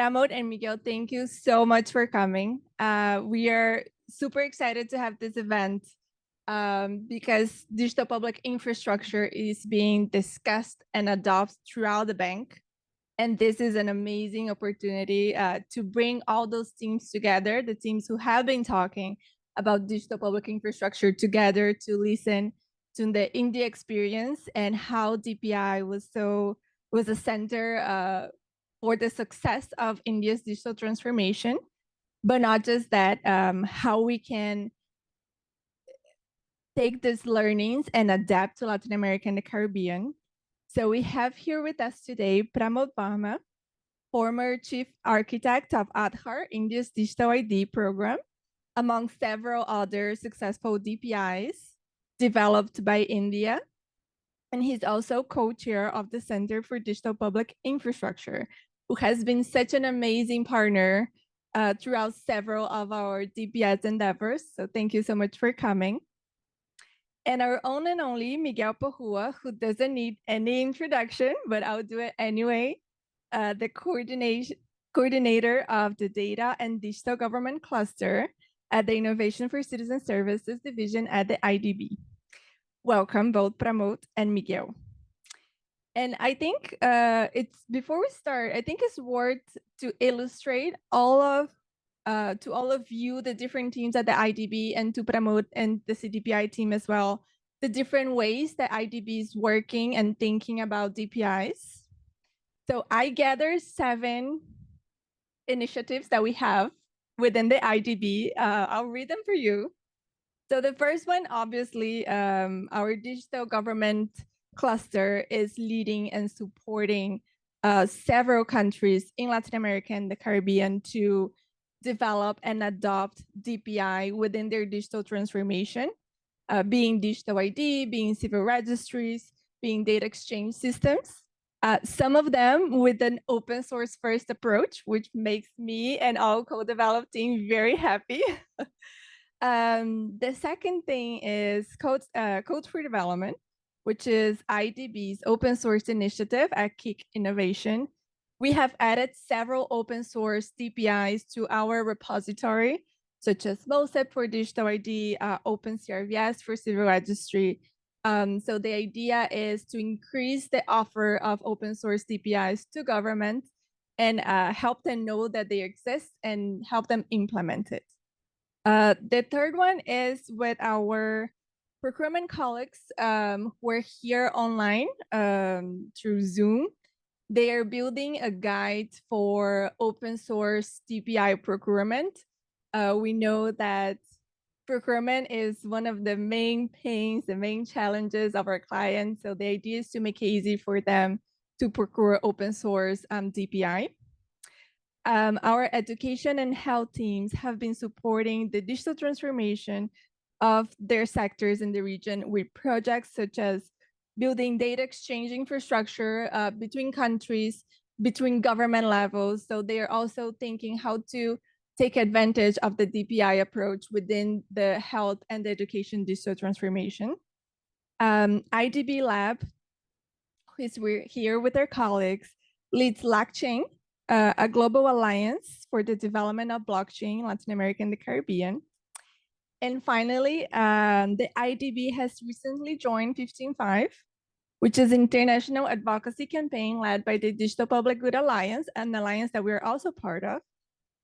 Pramod and Miguel, thank you so much for coming. We are super excited to have this event because digital public infrastructure is being discussed and adopted throughout the bank. And this is an amazing opportunity to bring all those teams together, the teams who have been talking about digital public infrastructure together to listen to the India experience and how DPI was a center for the success of India's digital transformation, but not just that, how we can take these learnings and adapt to Latin America and the Caribbean. So we have here with us today Pramod Varma, former chief architect of Aadhaar, India's digital ID program, among several other successful DPIs developed by India. And he's also co-chair of the Center for Digital Public Infrastructure, who has been such an amazing partner throughout several of our DPIs endeavors. So thank you so much for coming. And our own and only Miguel Porrúa, who doesn't need any introduction, but I'll do it anyway, the coordinator of the Data and Digital Government Cluster at the Innovation for Citizen Services Division at the IDB. Welcome both Pramod and Miguel. And I think before we start, I think it's worth to illustrate to all of you, the different teams at the IDB, and to Pramod and the CDPI team as well, the different ways that IDB is working and thinking about DPIs. So I gathered 7 initiatives that we have within the IDB. I'll read them for you. So the first one, obviously, our digital government cluster is leading and supporting several countries in Latin America and the Caribbean to develop and adopt DPI within their digital transformation, being digital ID, being civil registries, being data exchange systems. Some of them with an open source first approach, which makes me and all co-developed team very happy. The second thing is Code for Development, which is IDB's open source initiative at Kick Innovation. We have added several open source DPIs to our repository, such as MOSEP for digital ID, OpenCRVS for civil registry. So the idea is to increase the offer of open source DPIs to government and help them know that they exist and help them implement it. The third one is with our procurement colleagues who are here online through Zoom. They are building a guide for open source DPI procurement. We know that procurement is one of the main pains, the main challenges of our clients. So the idea is to make it easy for them to procure open source DPI. Our education and health teams have been supporting the digital transformation of their sectors in the region with projects such as building data exchange infrastructure between countries, between government levels. So they are also thinking how to take advantage of the DPI approach within the health and the education digital transformation. IDB Lab, who is here with our colleagues, leads LAC Chain, a global alliance for the development of blockchain in Latin America and the Caribbean. And finally, the IDB has recently joined 15.5, which is an international advocacy campaign led by the Digital Public Good Alliance, an alliance that we're also part of,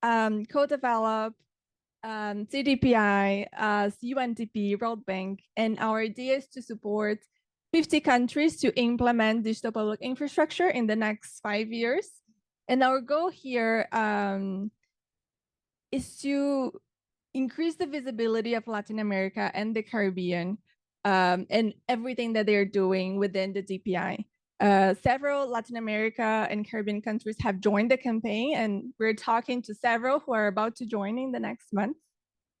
co-develop CDPI, UNDP, World Bank, and our idea is to support 50 countries to implement digital public infrastructure in the next 5 years. And our goal here is to increase the visibility of Latin America and the Caribbean and everything that they're doing within the DPI. Several Latin America and Caribbean countries have joined the campaign, and we're talking to several who are about to join in the next month.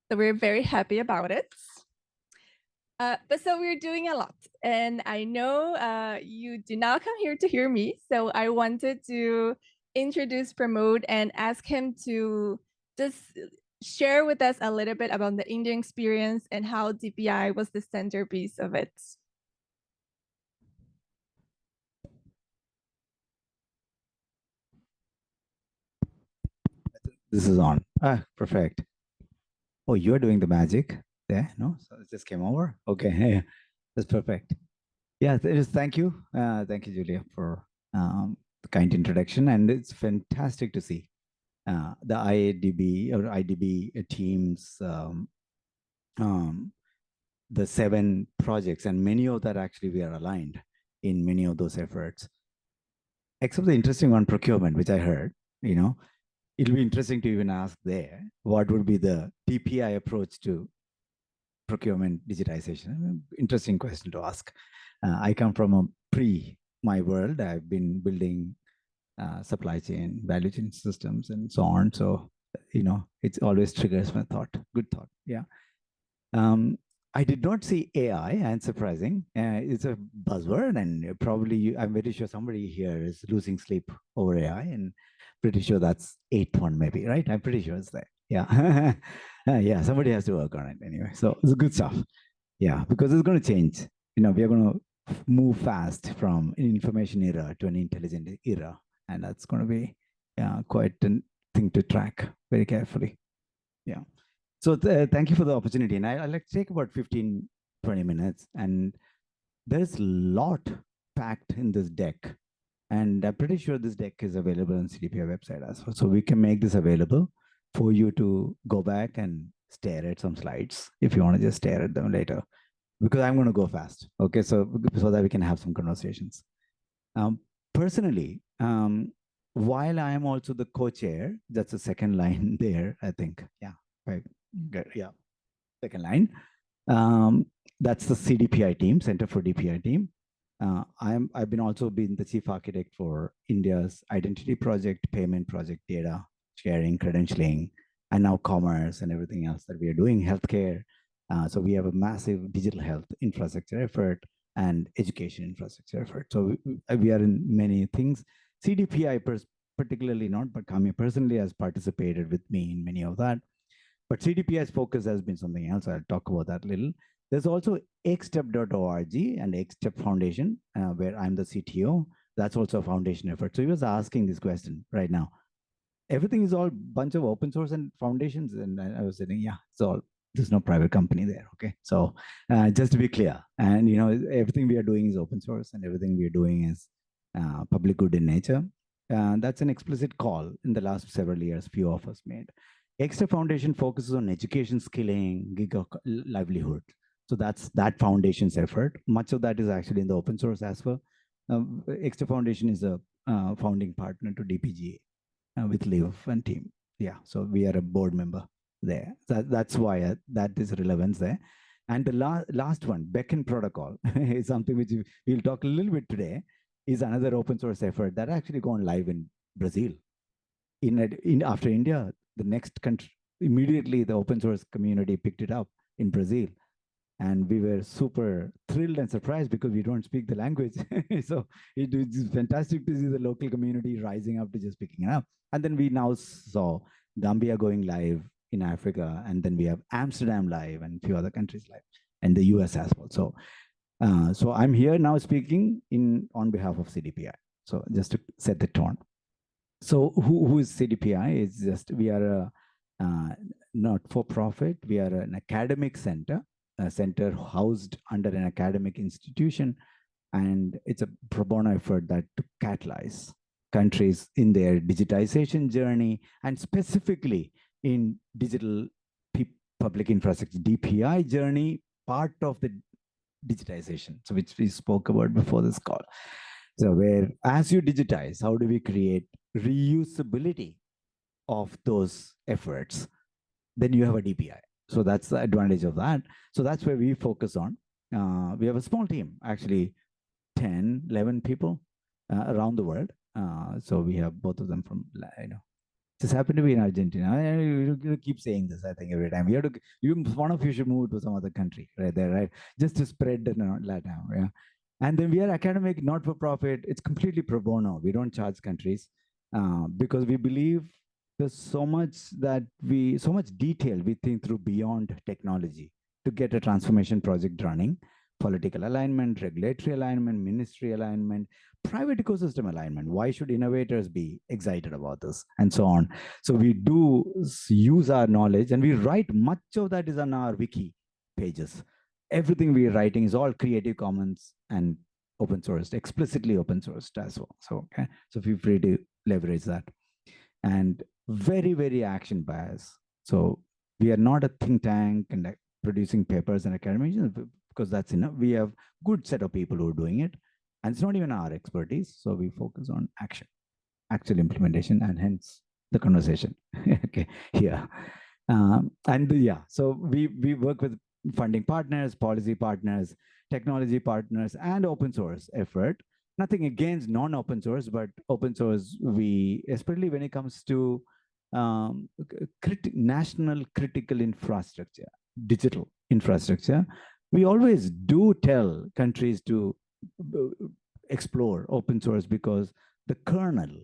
So we're very happy about it. But so we're doing a lot, and I know you do not come here to hear me, so I wanted to introduce Pramod and ask him to just share with us a little bit about the Indian experience and how DPI was the centerpiece of it. This is on. Ah, perfect. Oh, you're doing the magic there, no? So it just came over. Okay, yeah, that's perfect. Yeah, thank you. Thank you, Julia, for the kind introduction. And it's fantastic to see the IADB or IDB teams, the 7 projects, and many of that actually we are aligned in many of those efforts. Except the interesting one, procurement, which I heard, it'll be interesting to even ask there, what would be the DPI approach to procurement digitization? Interesting question to ask. I come from my world. I've been building supply chain, value chain systems, and so on. So, it always triggers my thought. Good thought. Yeah. I did not see AI, and surprising. It's a buzzword, and probably I'm very sure somebody here is losing sleep over AI, and pretty sure that's 8.1 maybe, right? I'm pretty sure it's there. Yeah. Yeah, somebody has to work on it anyway. So it's good stuff. Yeah, because it's going to change. We are going to move fast from an information era to an intelligent era. And that's going to be quite a thing to track very carefully. Yeah. So thank you for the opportunity. And I'll like take about 15, 20 minutes. And there's a lot packed in this deck. And I'm pretty sure this deck is available on CDPI website as well. So we can make this available for you to go back and stare at some slides if you want to just stare at them later, because I'm going to go fast. Okay, so that we can have some conversations. Personally, while I am also the co-chair, that's the second line there, I think. Yeah, right. Good. Yeah, second line. That's the CDPI team, Center for DPI team. I've been also been the chief architect for India's identity project, payment project, data sharing, credentialing, and now commerce and everything else that we are doing, healthcare. So we have a massive digital health infrastructure effort and education infrastructure effort. So we are in many things. CDPI particularly not, but Kami personally has participated with me in many of that. But CDPI's focus has been something else. I'll talk about that a little. There's also xstep.org and xstep Foundation, where I'm the CTO. That's also a foundation effort. So he was asking this question right now. Everything is all bunch of open source and foundations. And I was saying, yeah, it's all, there's no private company there. Okay. So just to be clear, and everything we are doing is open source and everything we are doing is public good in nature. That's an explicit call in the last several years, few of us made. Extra Foundation focuses on education, skilling, gig livelihood. So that's that foundation's effort. Much of that is actually in the open source as well. Extra Foundation is a founding partner to DPGA with Liv and team. Yeah, so we are a board member there. That's why that is relevance there. And the last one, Beacon Protocol, is something which we'll talk a little bit today, is another open source effort that actually gone live in Brazil. After India, the next country, immediately the open source community picked it up in Brazil. And we were super thrilled and surprised because we don't speak the language. So it's fantastic to see the local community rising up to just picking it up. And then we now saw Gambia going live in Africa. And then we have Amsterdam live and a few other countries live, and the US as well. So I'm here now speaking on behalf of CDPI. So just to set the tone. So who is CDPI? It's just, we are a not-for-profit. We are an academic center, a center housed under an academic institution. And it's a pro bono effort that to catalyze countries in their digitization journey, and specifically in digital public infrastructure, DPI journey, part of the digitization, so which we spoke about before this call. So where as you digitize, how do we create reusability of those efforts? Then you have a DPI. So that's the advantage of that. So that's where we focus on. We have a small team, actually 10, 11 people around the world. So we have both of them from, just happen to be in Argentina. You keep saying this, I think, every time. One of you should move to some other country right there, right? Just to spread the Latam, yeah. And then we are academic, not for profit. It's completely pro bono. We don't charge countries because we believe there's so much detail we think through beyond technology to get a transformation project running. political alignment, regulatory alignment, ministry alignment, private ecosystem alignment. Why should innovators be excited about this? And so on. So we do use our knowledge, and we write much of that is on our wiki pages. Everything we're writing is all Creative Commons and open sourced, explicitly open sourced as well. So, okay. So feel free to leverage that. And very, very action bias. So we are not a think tank and producing papers and academics, because that's enough. We have good set of people who are doing it. And it's not even our expertise. So we focus on action, actual implementation, and hence the conversation. Okay, here. So we work with funding partners, policy partners, technology partners, and open source effort. Nothing against non-open source, but open source, we, especially when it comes to national critical infrastructure, digital infrastructure, we always do tell countries to explore open source, because the kernel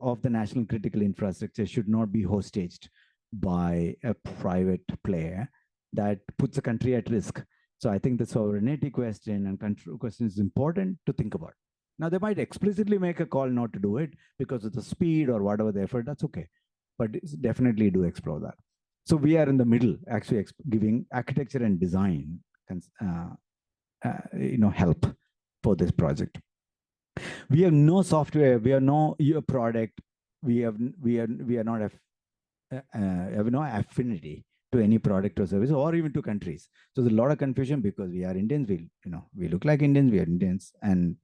of the national critical infrastructure should not be hostaged by a private player that puts a country at risk. So I think the sovereignty question and country question is important to think about. Now, they might explicitly make a call not to do it because of the speed or whatever the effort. That's okay, but definitely do explore that. So we are in the middle, actually giving architecture and design, help for this project. We have no software. We have no product. We are not have no affinity to any product or service, or even to countries. So there's a lot of confusion because we are Indians. We look like Indians. We are Indians, and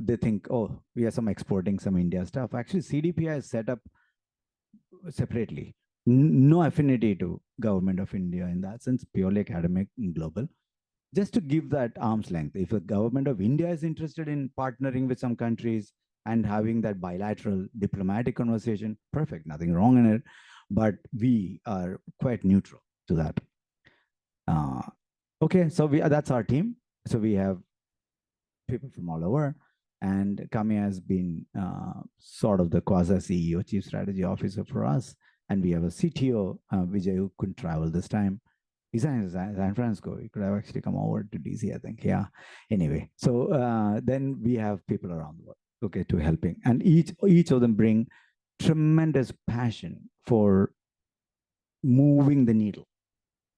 they think, oh, we are some exporting some India stuff. Actually, CDPI is set up separately. No affinity to government of India in that sense, purely academic and global. Just to give that arm's length. If the government of India is interested in partnering with some countries and having that bilateral diplomatic conversation, perfect, nothing wrong in it. But we are quite neutral to that. Okay, so that's our team. So we have people from all over, and Kami has been sort of the quasi-CEO, Chief Strategy Officer for us. And we have a CTO, Vijay, who couldn't travel this time. He's in San Francisco. He could have actually come over to DC, I think. Yeah. Anyway, so then we have people around the world, okay, to helping. And each of them bring tremendous passion for moving the needle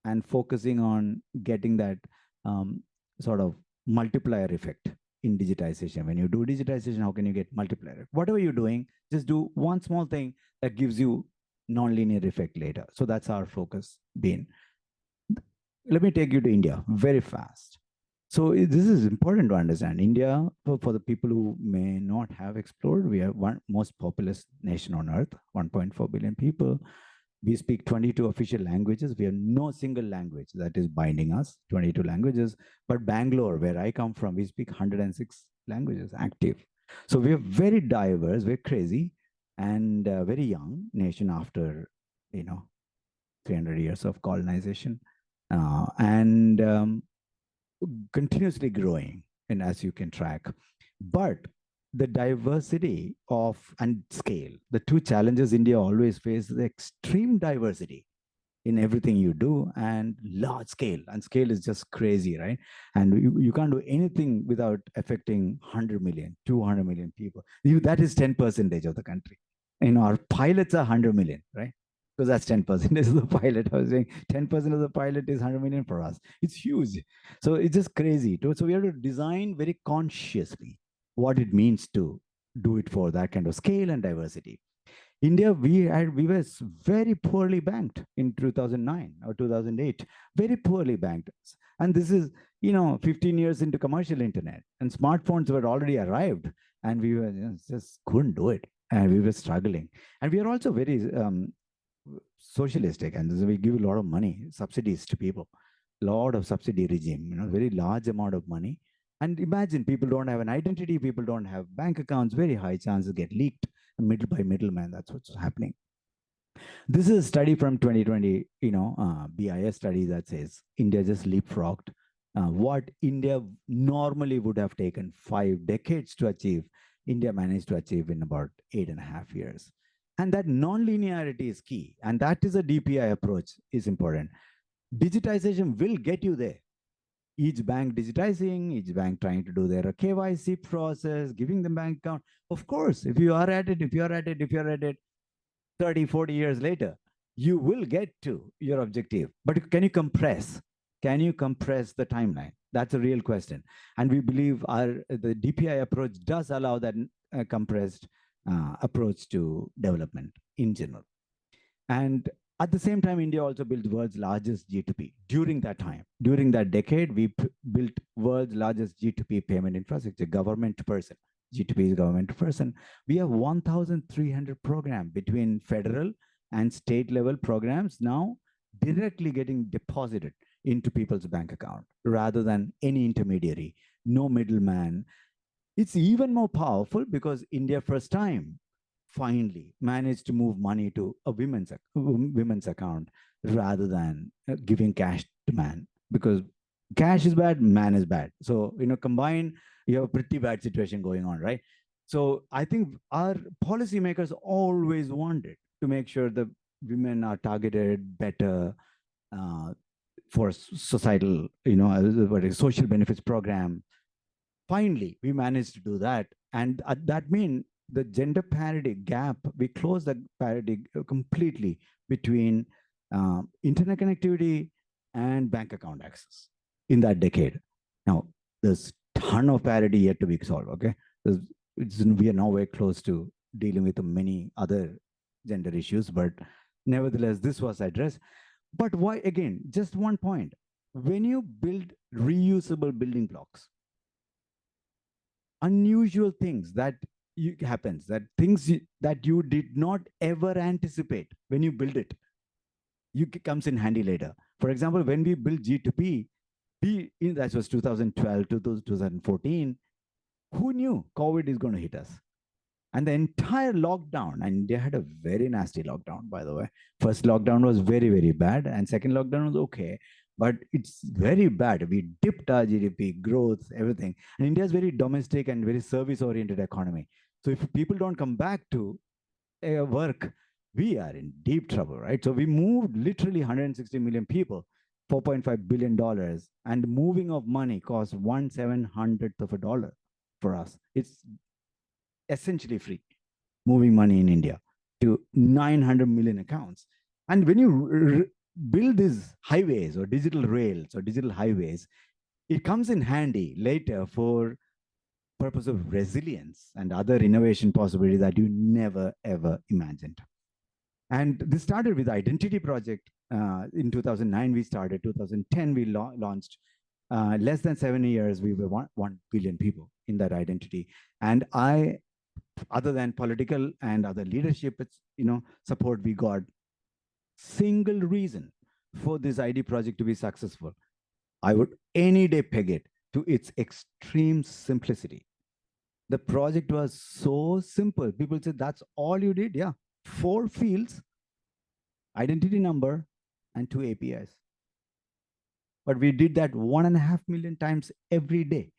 and focusing on getting that sort of multiplier effect in digitization. When you do digitization, how can you get multiplier? Whatever you're doing, just do one small thing that gives you nonlinear effect later. So that's our focus been. Let me take you to India very fast. So this is important to understand. India, for the people who may not have explored, we are one most populous nation on earth, 1.4 billion people. We speak 22 official languages. We have no single language that is binding us, 22 languages. But Bangalore, where I come from, we speak 106 languages active. So we are very diverse, very crazy, and very young nation after, 300 years of colonization. And continuously growing, and as you can track. But the diversity of and scale, the two challenges India always faces, the extreme diversity in everything you do and large scale. And scale is just crazy, right? And you can't do anything without affecting 100 million, 200 million people. That is 10% of the country. Our pilots are 100 million, right? Because that's 10% of the pilot. I was saying 10% of the pilot is 100 million for us. It's huge. So it's just crazy. So we have to design very consciously what it means to do it for that kind of scale and diversity. India, we were very poorly banked in 2009 or 2008, very poorly banked. And this is, 15 years into commercial internet, and smartphones were already arrived, and we were just couldn't do it. And we were struggling. And we are also very socialistic, and we give a lot of money, subsidies to people, a lot of subsidy regime, very large amount of money. And imagine people don't have an identity, people don't have bank accounts, very high chances get leaked by middleman. That's what's happening. This is a study from 2020, BIS study that says India just leapfrogged what India normally would have taken 5 decades to achieve. India managed to achieve in about 8.5 years. And that non-linearity is key. And that is a DPI approach is important. Digitization will get you there. Each bank digitizing, each bank trying to do their KYC process, giving them bank account. Of course, if you are at it 30, 40 years later, you will get to your objective. But can you compress? Can you compress the timeline? That's a real question. And we believe the DPI approach does allow that compressed approach to development in general. And at the same time, India also built world's largest G2P. During that time, during that decade, we built world's largest G2P payment infrastructure, government to person. G2P is government to person. We have 1,300 programs between federal and state level programs now directly getting deposited into people's bank account rather than any intermediary, no middleman. It's even more powerful because India first time finally managed to move money to a women's account rather than giving cash to man, because cash is bad, man is bad. So, combine, you have a pretty bad situation going on, right? So I think our policymakers always wanted to make sure the women are targeted better for societal, social benefits program. Finally, we managed to do that. And that means the gender parity gap, we closed the parity completely between internet connectivity and bank account access in that decade. Now, there's a ton of parity yet to be solved, okay? We are now very close to dealing with many other gender issues, but nevertheless, this was addressed. But why, again, just one point. When you build reusable building blocks, unusual things that happens, that things that you did not ever anticipate when you build it, comes in handy later. For example, when we built G2P, that was 2012 to 2014, who knew COVID is going to hit us? And the entire lockdown, and they had a very nasty lockdown, by the way. First lockdown was very, very bad, and second lockdown was okay, but it's very bad. We dipped our GDP, growth, everything. And India is very domestic and very service-oriented economy. So if people don't come back to work, we are in deep trouble, right? So we moved literally 160 million people, $4.5 billion, and moving of money costs 1/700th of a dollar for us. It's essentially free, moving money in India to 900 million accounts. And when you build these highways or digital rails or digital highways, it comes in handy later for purpose of resilience and other innovation possibilities that you never, ever imagined. And this started with the identity project. In 2009, we started. 2010, we launched. Less than 7 years, we were 1 billion people in that identity. And other than political and other leadership, support we got, single reason for this ID project to be successful, I would any day peg it to its extreme simplicity. The project was so simple. People said, that's all you did? Yeah. 4 fields, identity number, and 2 APIs. But we did that 1.5 million times every day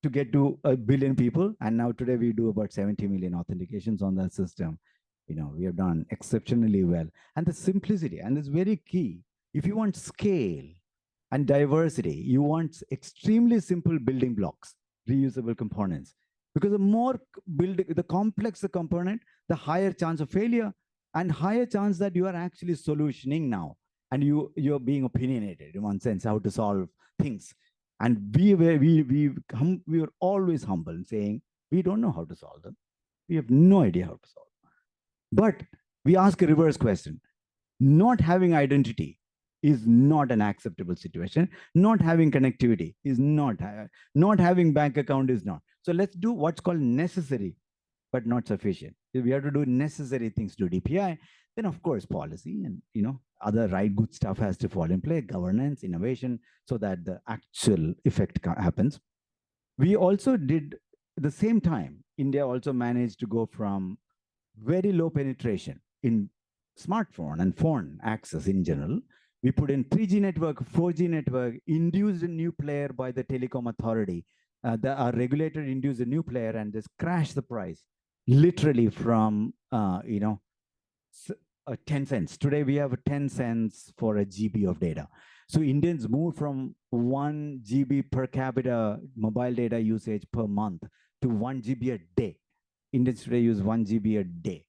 to get to 1 billion people. And now today we do about 70 million authentications on that system. We have done exceptionally well. And the simplicity, and it's very key. If you want scale and diversity, you want extremely simple building blocks, reusable components. Because the more the complex the component, the higher chance of failure and higher chance that you are actually solutioning now. And you're being opinionated in one sense, how to solve things. And we were always humble in saying, we don't know how to solve them. We have no idea how to solve them. But we ask a reverse question. Not having identity is not an acceptable situation. Not having connectivity is not having bank account is not. So let's do what's called necessary, but not sufficient. If we have to do necessary things to DPI, then of course policy and other right good stuff has to fall in place, governance, innovation, so that the actual effect happens. We also did at the same time, India also managed to go from very low penetration in smartphone and phone access in general. We put in 3G network, 4G network, induced a new player by the telecom authority. Our regulator induced a new player and just crashed the price, literally from 10 cents. Today we have 10 cents for a GB of data. So Indians moved from 1 GB per capita mobile data usage per month to 1 GB a day. Indians today use 1 GB a day.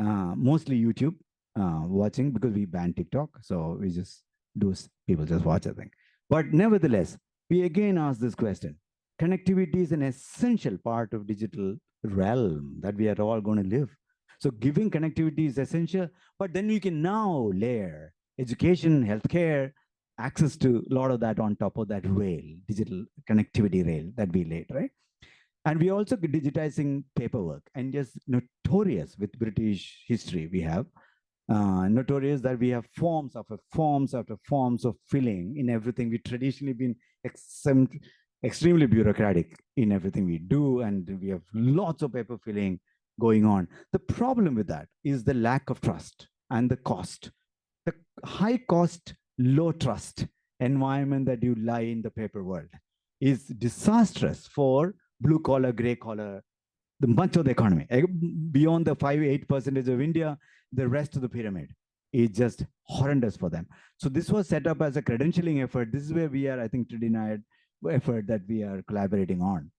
Mostly YouTube watching, because we banned TikTok. So we just do, people just watch, I think. But nevertheless, we again ask this question. Connectivity is an essential part of digital realm that we are all going to live. So giving connectivity is essential, but then we can now layer education, healthcare, access to a lot of that on top of that rail, digital connectivity rail that we laid, right? And we also digitizing paperwork, and just notorious with British history. We have notorious that we have forms after forms after forms of filling in everything. We traditionally been extremely bureaucratic in everything we do, and we have lots of paper filling going on. The problem with that is the lack of trust and the cost. The high cost, low trust environment that you lie in the paper world is disastrous for blue collar, gray collar, the much of the economy. Beyond the 5-8% of India, the rest of the pyramid is just horrendous for them. So this was set up as a credentialing effort. This is where we are, I think, denied effort that we are collaborating on.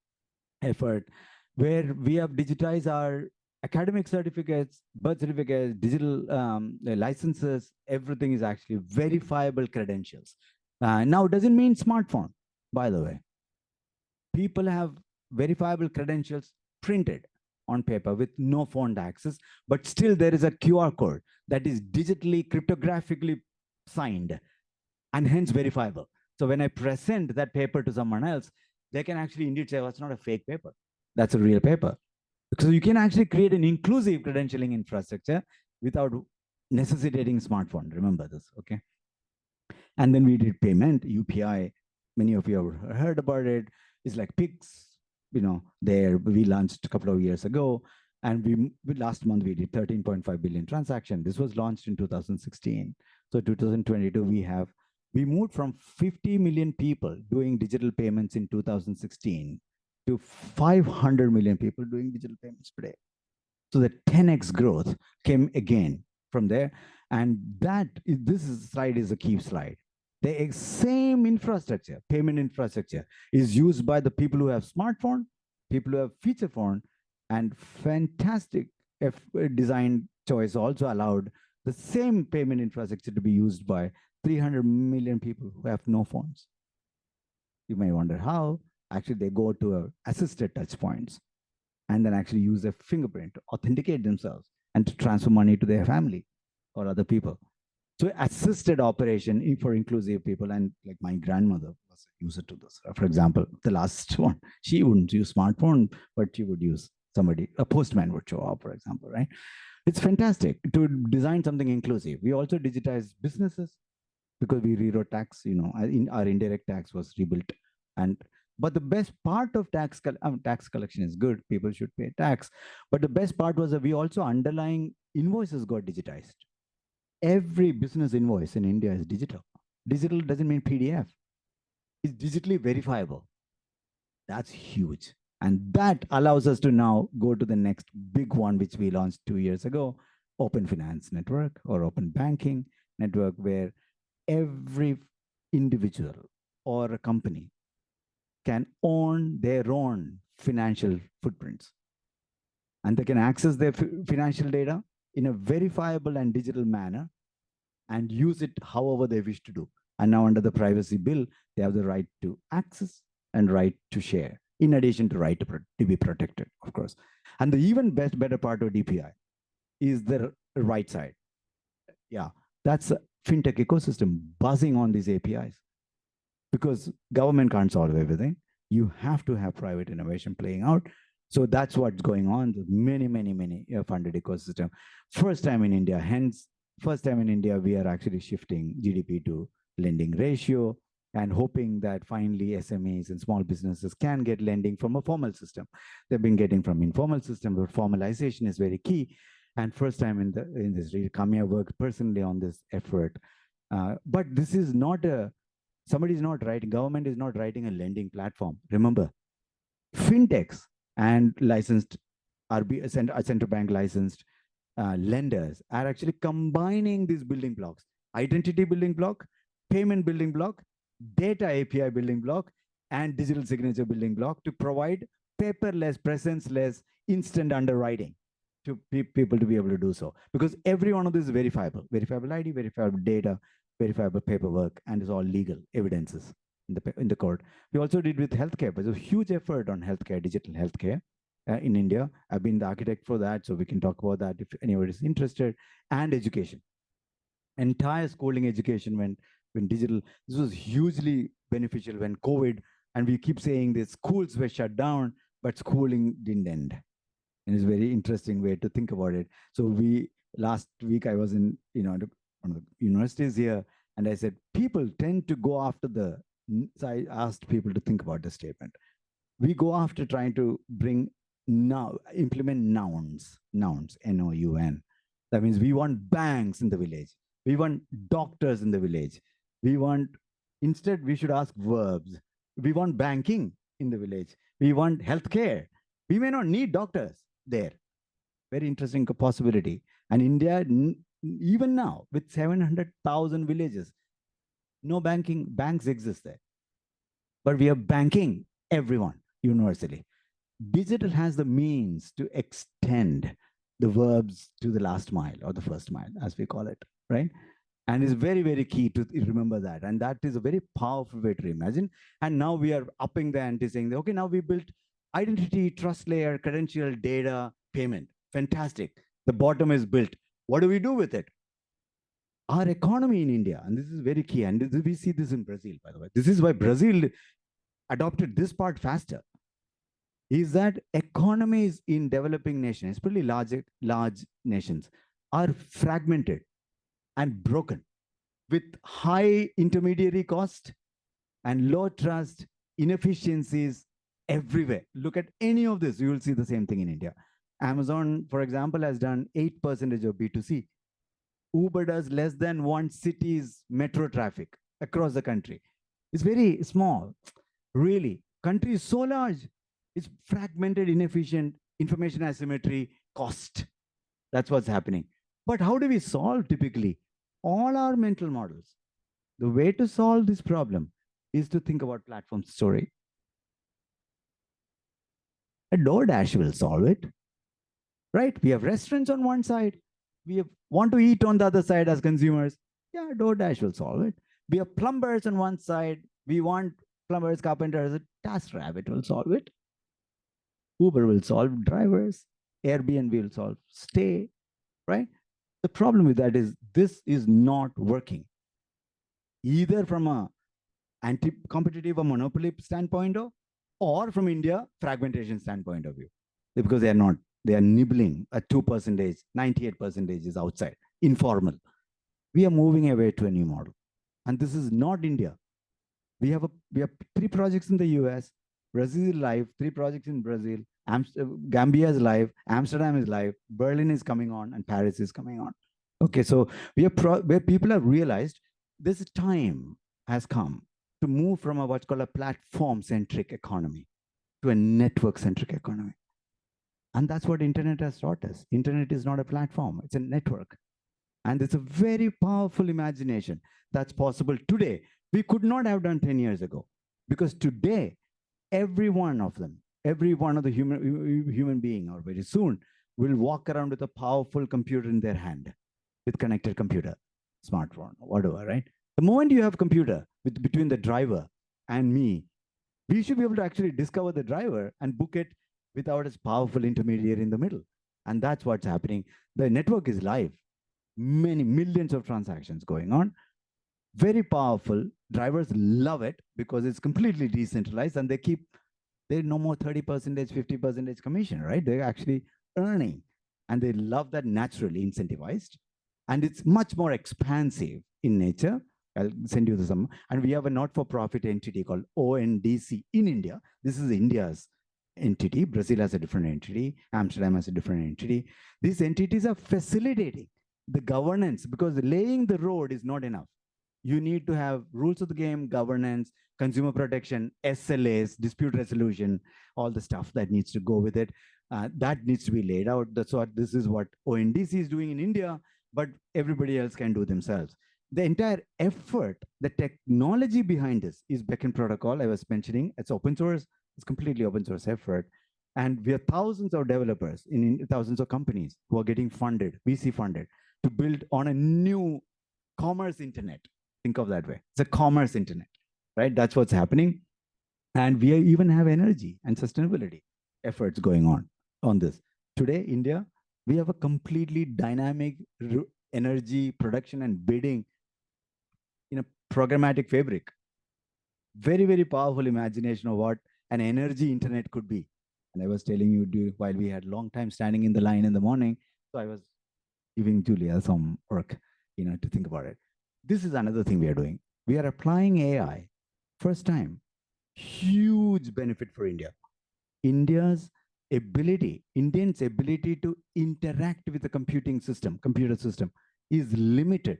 Effort where we have digitized our academic certificates, birth certificates, digital licenses. Everything is actually verifiable credentials. Now, it doesn't mean smartphone, by the way. People have verifiable credentials printed on paper with no phone access, but still there is a QR code that is digitally, cryptographically signed and hence verifiable. So when I present that paper to someone else, they can actually indeed say, well, it's not a fake paper. That's a real paper. So you can actually create an inclusive credentialing infrastructure without necessitating smartphone. Remember this, okay? And then we did payment, UPI. Many of you have heard about it. It's like pigs, there we launched a couple of years ago. And we last month we did 13.5 billion transaction. This was launched in 2016. So 2022, we moved from 50 million people doing digital payments in 2016 to 500 million people doing digital payments today. So the 10x growth came again from there. And this slide is a key slide. The same infrastructure, payment infrastructure, is used by the people who have smartphone, people who have feature phone, and fantastic design choice also allowed the same payment infrastructure to be used by 300 million people who have no phones. You may wonder how. Actually, they go to assisted touch points and then actually use a fingerprint to authenticate themselves and to transfer money to their family or other people. So assisted operation for inclusive people. And like my grandmother was a user to this. For example, the last one, she wouldn't use smartphone, but she would use a postman would show up, for example, right? It's fantastic to design something inclusive. We also digitize businesses because we rewrote tax, our indirect tax was rebuilt. But the best part of tax collection is good. People should pay tax. But the best part was that we also underlying invoices got digitized. Every business invoice in India is digital. Digital doesn't mean PDF. It's digitally verifiable. That's huge. And that allows us to now go to the next big one, which we launched 2 years ago, Open Finance Network or Open Banking Network, where every individual or a company can own their own financial footprints. And they can access their financial data in a verifiable and digital manner and use it however they wish to do. And now under the privacy bill, they have the right to access and right to share, in addition to right to be protected, of course. And the even better part of DPI is the right side. Yeah, that's a fintech ecosystem buzzing on these APIs. Because government can't solve everything. You have to have private innovation playing out. So that's what's going on. Many funded ecosystem. First time in India, we are actually shifting GDP to lending ratio and hoping that finally SMEs and small businesses can get lending from a formal system. They've been getting from informal system, but formalization is very key. And first time in this, Kamya worked personally on this effort. But this is not government is not writing a lending platform. Remember, fintechs and licensed central bank licensed lenders are actually combining these building blocks. Identity building block, payment building block, data API building block, and digital signature building block to provide paperless, presence-less, instant underwriting to people to be able to do so. Because every one of this is verifiable ID, verifiable data, verifiable paperwork, and it's all legal evidences in the court. We also did with healthcare. There's a huge effort on healthcare, digital healthcare in India. I've been the architect for that, so we can talk about that if anyone is interested. And education. Entire schooling education when digital. This was hugely beneficial when COVID, and we keep saying that schools were shut down, but schooling didn't end. And it's a very interesting way to think about it. So last week I was in one of the universities here, and I said people tend to go after so I asked people to think about the statement. We go after trying to implement nouns, N-O-U-N. That means we want banks in the village. We want doctors in the village. Instead, we should ask verbs. We want banking in the village. We want healthcare. We may not need doctors there. Very interesting possibility. And India, even now, with 700,000 villages, no banks exist there. But we are banking everyone universally. Digital has the means to extend the verbs to the last mile or the first mile, as we call it, right? And it's very, very key to remember that. And that is a very powerful way to imagine. And now we are upping the ante, saying, okay, now we built identity, trust layer, credential, data, payment. Fantastic. The bottom is built. What do we do with it? Our economy in India, and this is very key, and we see this in Brazil, by the way. This is why Brazil adopted this part faster, is that economies in developing nations, especially large nations, are fragmented and broken with high intermediary cost and low trust, inefficiencies everywhere. Look at any of this, you will see the same thing in India. Amazon, for example, has done 8% of B2C. Uber does less than one city's metro traffic across the country. It's very small, really. Country is so large. It's fragmented, inefficient, information asymmetry, cost. That's what's happening. But how do we solve typically? All our mental models. The way to solve this problem is to think about platform story. A DoorDash will solve it, right? We have restaurants on one side. We want to eat on the other side as consumers. Yeah, DoorDash will solve it. We have plumbers on one side. We want plumbers, carpenters. TaskRabbit will solve it. Uber will solve drivers. Airbnb will solve stay, right? The problem with that is this is not working. Either from a anti-competitive or monopoly standpoint or from India fragmentation standpoint of view. Because they are nibbling at 2%, 98% is outside, informal. We are moving away to a new model. And this is not India. We have 3 projects in the US, Brazil is live, 3 projects in Brazil, Gambia is live, Amsterdam is live, Berlin is coming on, and Paris is coming on. Okay, so where people have realized this time has come to move from what's called a platform-centric economy to a network-centric economy. And that's what internet has taught us. Internet is not a platform, it's a network. And it's a very powerful imagination that's possible today. We could not have done 10 years ago, because today, every one of the human being, or very soon, will walk around with a powerful computer in their hand, with connected computer, smartphone, whatever, right? The moment you have a computer between the driver and me, we should be able to actually discover the driver and book it without its powerful intermediary in the middle. And that's what's happening. The network is live. Many millions of transactions going on. Very powerful. Drivers love it because it's completely decentralized, and they're no more 30%, 50% commission, right? They're actually earning, and they love that, naturally incentivized. And it's much more expansive in nature. I'll send you the sum. And we have a not-for-profit entity called ONDC in India. This is India's entity. Brazil has a different entity. Amsterdam has a different entity. These entities are facilitating the governance, because laying the road is not enough. You need to have rules of the game, governance, consumer protection, SLAs, dispute resolution, all the stuff that needs to go with it. That needs to be laid out. This is what ONDC is doing in India, but everybody else can do themselves. the entire effort, the technology behind this is Beacon Protocol. I was mentioning it's open source. It's completely open source effort. And we have thousands of developers in thousands of companies who are getting funded, VC funded, to build on a new commerce internet. Think of that way. It's a commerce internet, right? That's what's happening. And we even have energy and sustainability efforts going on this. Today, India, we have a completely dynamic energy production and bidding in a programmatic fabric. Very, very powerful imagination of what an energy internet could be. And I was telling you while we had long time standing in the line in the morning, so I was giving Julia some work, to think about it. This is another thing we are doing. We are applying AI first time. Huge benefit for India. Indians' ability to interact with the computer system is limited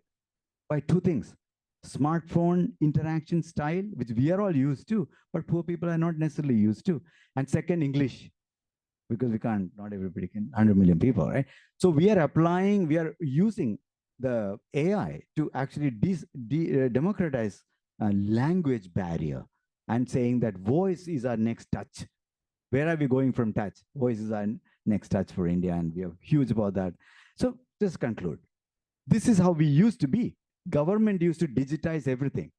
by two things. Smartphone interaction style, which we are all used to, but poor people are not necessarily used to. And second, English, because not everybody can, 100 million people, right? So we are using the AI to actually democratize a language barrier and saying that voice is our next touch. Where are we going from touch? Voice is our next touch for India, and we are huge about that. So just conclude. This is how we used to be. Government used to digitize everything.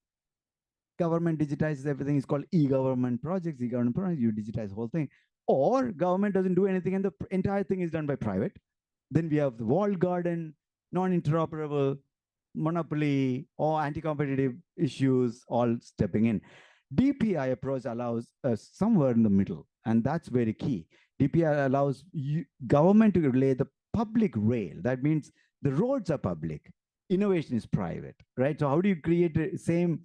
Government digitizes everything. It's called e-government projects. E-government projects, you digitize the whole thing. Or government doesn't do anything and the entire thing is done by private. Then we have the walled garden, non-interoperable, monopoly, or anti-competitive issues all stepping in. DPI approach allows somewhere in the middle, and that's very key. DPI allows government to relay the public rail. That means the roads are public, innovation is private, right? So how do you create the same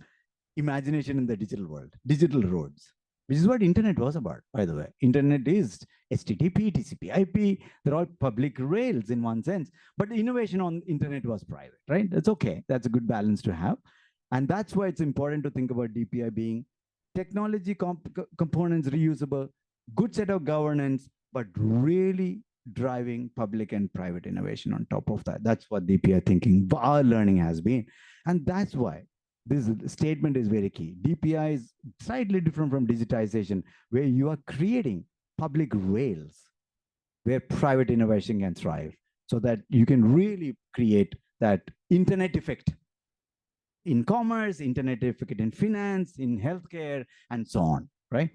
imagination in the digital world? Digital roads, which is what internet was about, by the way. Internet is HTTP, TCP, IP. They're all public rails in one sense, but the innovation on internet was private, right? That's okay. That's a good balance to have. And that's why it's important to think about DPI being technology components reusable, good set of governance, but really driving public and private innovation on top of that. That's what DPI thinking, our learning has been. And that's why this statement is very key. DPI is slightly different from digitization, where you are creating public rails where private innovation can thrive so that you can really create that internet effect in commerce, internet effect in finance, in healthcare, and so on, right?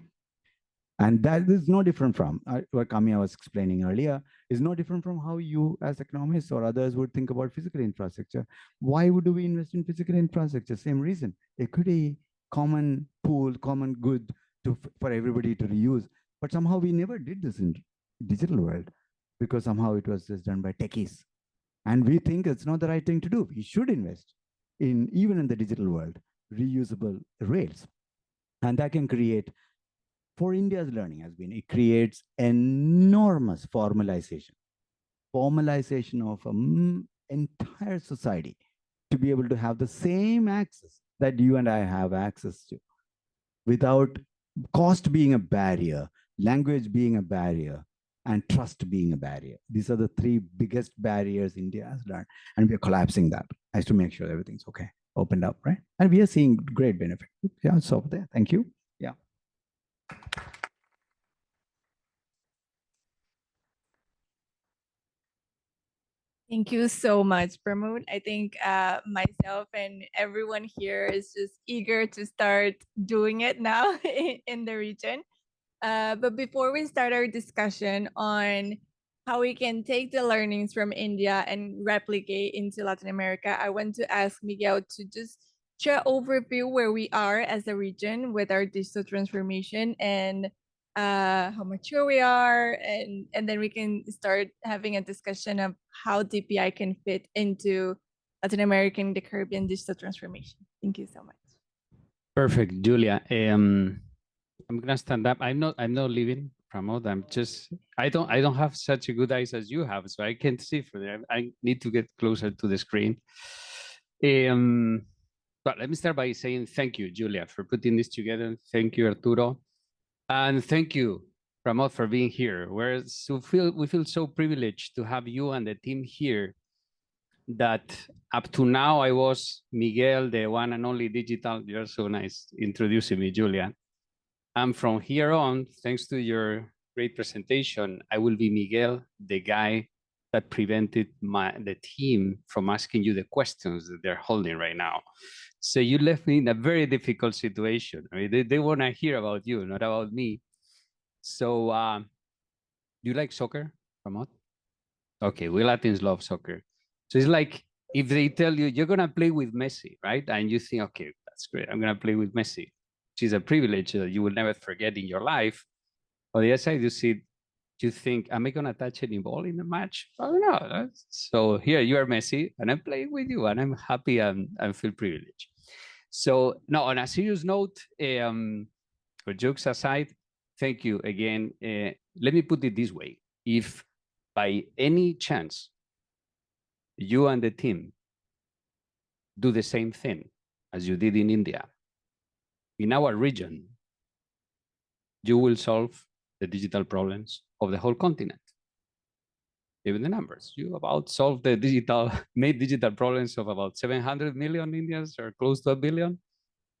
And that is no different from what Kamya was explaining earlier, is no different from how you as economists or others would think about physical infrastructure. Why would we invest in physical infrastructure? Same reason. Equity, common pool, common good for everybody to reuse. But somehow we never did this in digital world because somehow it was just done by techies. And we think it's not the right thing to do. We should invest even in the digital world, reusable rails. And that can create, for India's learning has been, it creates enormous formalization of an entire society to be able to have the same access that you and I have access to without cost being a barrier, language being a barrier, and trust being a barrier. These are the three biggest barriers India has learned, and we are collapsing that as to make sure everything's okay, opened up, right? And we are seeing great benefit. Yeah, so there, thank you. Yeah. Thank you so much, Pramod. I think myself and everyone here is just eager to start doing it now in the region. But before we start our discussion on how we can take the learnings from India and replicate into Latin America, I want to ask Miguel to just share an overview where we are as a region with our digital transformation and how mature we are, and then we can start having a discussion of how DPI can fit into Latin American, the Caribbean digital transformation. Thank you so much. Perfect, Julia. I'm gonna stand up. I'm not leaving, Pramod. I don't have such a good eyes as you have, so I can't see for there. I need to get closer to the screen. But let me start by saying thank you, Julia, for putting this together. Thank you, Arturo. And thank you, Pramod, for being here. We feel so privileged to have you and the team here that up to now I was Miguel, the one and only digital. You're so nice introducing me, Julia. And from here on, thanks to your great presentation, I will be Miguel, the guy that prevented the team from asking you the questions that they're holding right now. So you left me in a very difficult situation. I mean, they want to hear about you, not about me. So do you like soccer, Pramod? Okay, we Latins love soccer. So it's like if they tell you you're going to play with Messi, right? And you think, okay, that's great. I'm going to play with Messi, which is a privilege that you will never forget in your life. On the other side, you think, am I going to touch any ball in the match? Oh, no. So here you are Messi, and I'm playing with you, and I'm happy and feel privileged. So now, on a serious note, for jokes aside, thank you again. Let me put it this way. If by any chance you and the team do the same thing as you did in India, in our region, you will solve the digital problems of the whole continent. Even the numbers, you about solve the made digital problems of about 700 million Indians or close to 1 billion.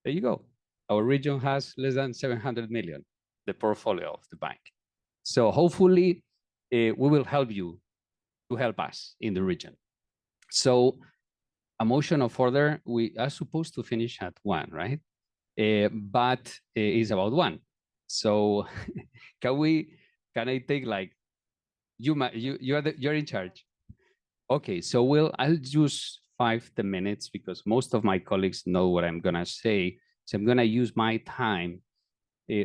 There you go. Our region has less than 700 million, the portfolio of the bank. So hopefully we will help you to help us in the region. So a motion of order, we are supposed to finish at 1, right? But it's about 1. So can I take like, you're in charge. Okay, so I'll use 5-10 minutes because most of my colleagues know what I'm gonna say. So I'm gonna use my time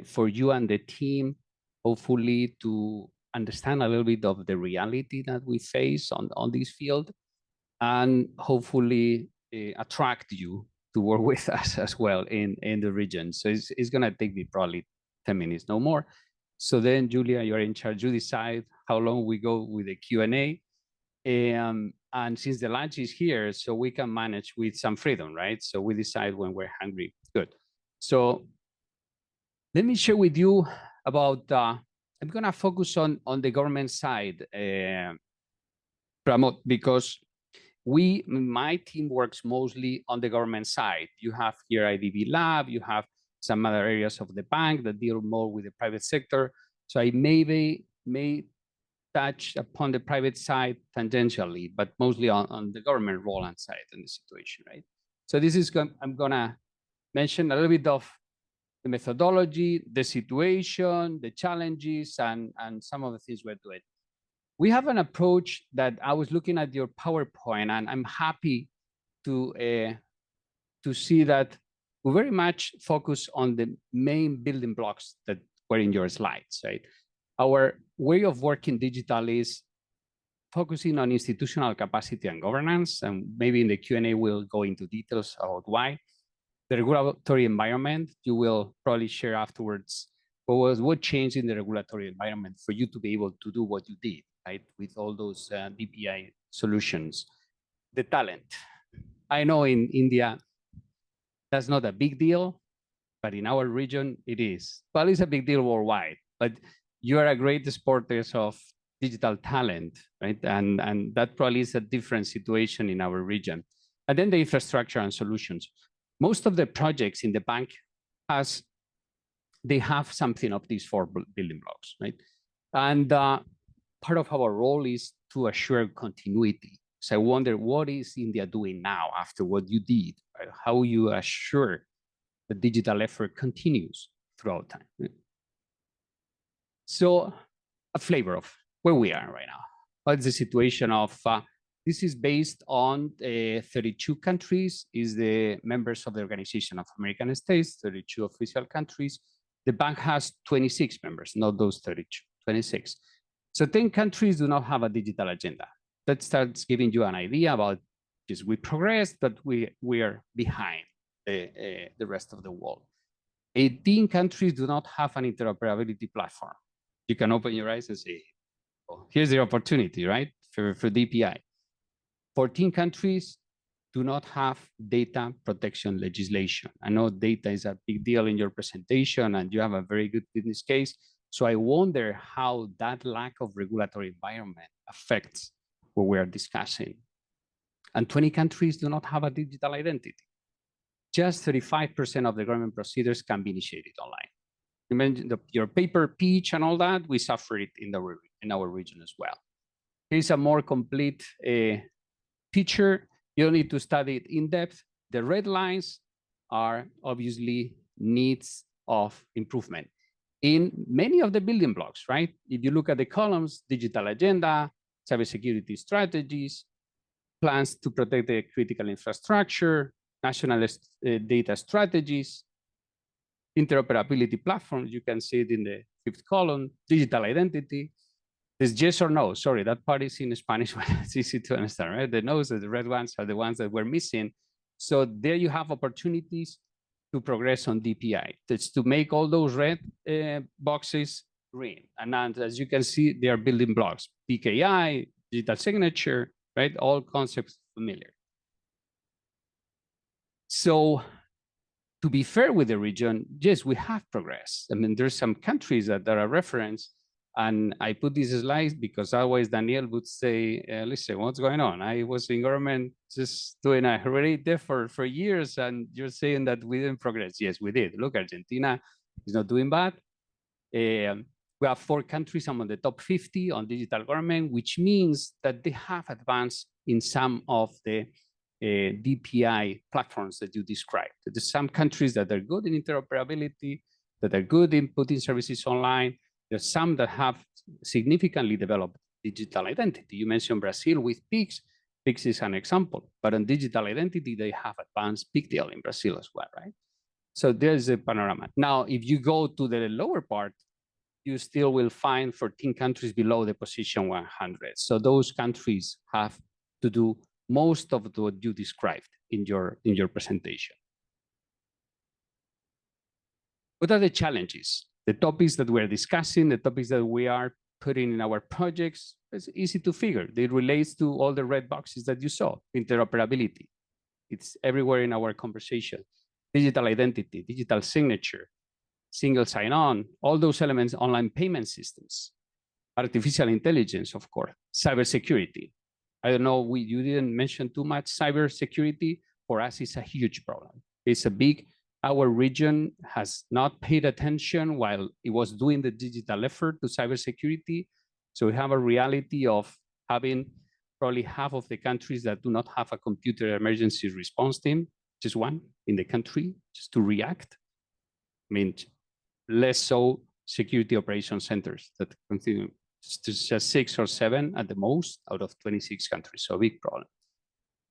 for you and the team, hopefully to understand a little bit of the reality that we face on this field, and hopefully attract you to work with us as well in the region. So it's gonna take me probably 10 minutes, no more. So then, Julia, you're in charge. You decide how long we go with the Q&A. And since the lunch is here, so we can manage with some freedom, right? So we decide when we're hungry. Good. So let me share with you about, I'm gonna focus on the government side, Pramod, because my team works mostly on the government side. You have here IDB Lab, you have some other areas of the bank that deal more with the private sector. So I may touch upon the private side tangentially, but mostly on the government role and side and the situation, right? So this is, I'm gonna mention a little bit of the methodology, the situation, the challenges, and some of the things we're doing. We have an approach that I was looking at your PowerPoint, and I'm happy to see that we very much focus on the main building blocks that were in your slides, right? Our way of working digital is focusing on institutional capacity and governance, and maybe in the Q&A we'll go into details about why. The regulatory environment, you will probably share afterwards what changed in the regulatory environment for you to be able to do what you did, right? With all those DPI solutions. The talent. I know in India, that's not a big deal, but in our region, it is. Well, it's a big deal worldwide, but you are a great exporters of digital talent, right? And that probably is a different situation in our region. And then the infrastructure and solutions. Most of the projects in the bank they have something of these 4 building blocks, right? And part of our role is to assure continuity. So I wonder, what is India doing now after what you did? Right? How you assure the digital effort continues throughout time? Right? So a flavor of where we are right now. What's the situation of, this is based on 32 countries, is the members of the Organization of American States, 32 official countries. The bank has 26 members, not those 32, 26. So 10 countries do not have a digital agenda. That starts giving you an idea about just we progressed, but we are behind the rest of the world. 18 countries do not have an interoperability platform. You can open your eyes and say, oh, here's the opportunity, right, for DPI. 14 countries do not have data protection legislation. I know data is a big deal in your presentation and you have a very good business case. So I wonder how that lack of regulatory environment affects what we're discussing. And 20 countries do not have a digital identity. Just 35% of the government procedures can be initiated online. You mentioned your paper pitch and all that, we suffer it in our region as well. Here's a more complete picture. You don't need to study it in depth. The red lines are obviously needs of improvement in many of the building blocks, right? If you look at the columns, digital agenda, cybersecurity strategies, plans to protect the critical infrastructure, national data strategies, interoperability platforms, you can see it in the 5th column, digital identity. There's yes or no. Sorry, that part is in Spanish, but it's easy to understand, right? The no's, the red ones are the ones that we're missing. So there you have opportunities to progress on DPI. That's to make all those red boxes green. And as you can see, they are building blocks. PKI, digital signature, right? All concepts familiar. So to be fair with the region, yes, we have progressed. I mean, there's some countries that are a reference, and I put these slides because otherwise Daniel would say, listen, what's going on? I was in government just doing a great effort for years, and you're saying that we didn't progress. Yes, we did. Look, Argentina is not doing bad. We have 4 countries among the top 50 on digital government, which means that they have advanced in some of the DPI platforms that you described. There's some countries that are good in interoperability, that are good in putting services online. There's some that have significantly developed digital identity. You mentioned Brazil with PIX. PIX is an example, but on digital identity, they have advanced. Big deal in Brazil as well, right? So there's a panorama. Now, if you go to the lower part, you still will find 14 countries below the position 100. So those countries have to do most of what you described in your presentation. What are the challenges? The topics that we're discussing, the topics that we are putting in our projects, it's easy to figure. They relate to all the red boxes that you saw. Interoperability, it's everywhere in our conversation. Digital identity, digital signature, single sign-on, all those elements, online payment systems, artificial intelligence, of course, cybersecurity. I don't know, you didn't mention too much cybersecurity. For us, it's a huge problem. It's a big, our region has not paid attention while it was doing the digital effort to cybersecurity. So we have a reality of having probably half of the countries that do not have a computer emergency response team, just one in the country, just to react. I mean, less so security operation centers that continue. Just 6 or 7 at the most out of 26 countries, so a big problem.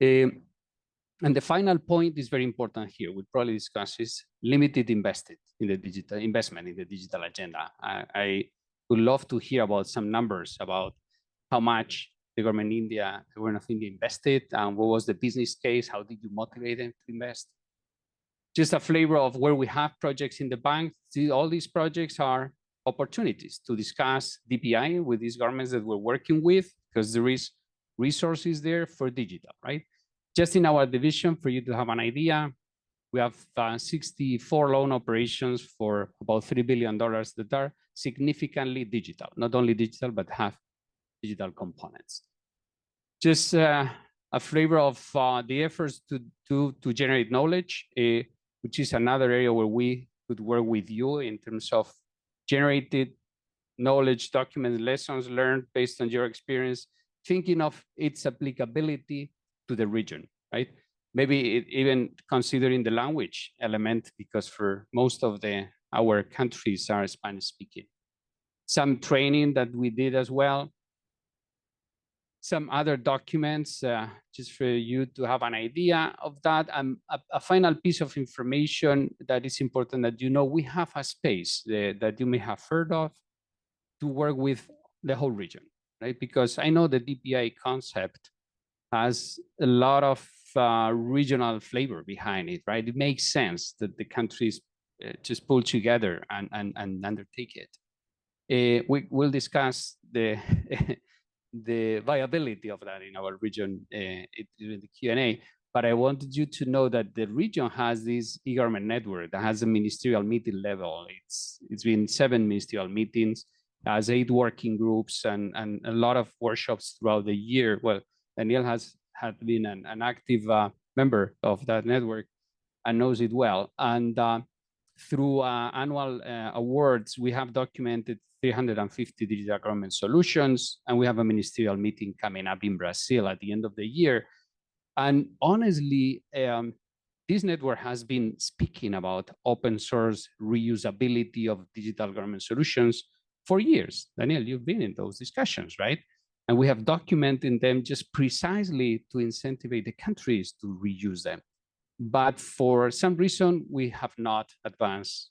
And the final point is very important here. We'll probably discuss is limited investment in the digital agenda. I would love to hear about some numbers about how much the government of India invested, and what was the business case? How did you motivate them to invest? Just a flavor of where we have projects in the bank. See, all these projects are opportunities to discuss DPI with these governments that we're working with, because there is resources there for digital, right? Just in our division, for you to have an idea, we have 64 loan operations for about $3 billion that are significantly digital, not only digital, but have digital components. Just a flavor of the efforts to generate knowledge, which is another area where we could work with you in terms of generated knowledge, documents, lessons learned based on your experience, thinking of its applicability to the region, right? Maybe even considering the language element, because for most of our countries are Spanish speaking. Some training that we did as well. Some other documents, just for you to have an idea of that. And a final piece of information that is important that you know, we have a space that you may have heard of to work with the whole region, right? Because I know the DPI concept has a lot of regional flavor behind it, right? It makes sense that the countries just pull together and undertake it. We'll discuss the the viability of that in our region during the Q&A. But I wanted you to know that the region has this e-government network that has a ministerial meeting level. It's been 7 ministerial meetings, has 8 working groups, and a lot of workshops throughout the year. Well, Daniel has had been an active member of that network and knows it well. And through annual awards, we have documented 350 digital government solutions, and we have a ministerial meeting coming up in Brazil at the end of the year. And honestly, this network has been speaking about open source reusability of digital government solutions for years. Daniel, you've been in those discussions, right? And we have documented them just precisely to incentivize the countries to reuse them. But for some reason, we have not advanced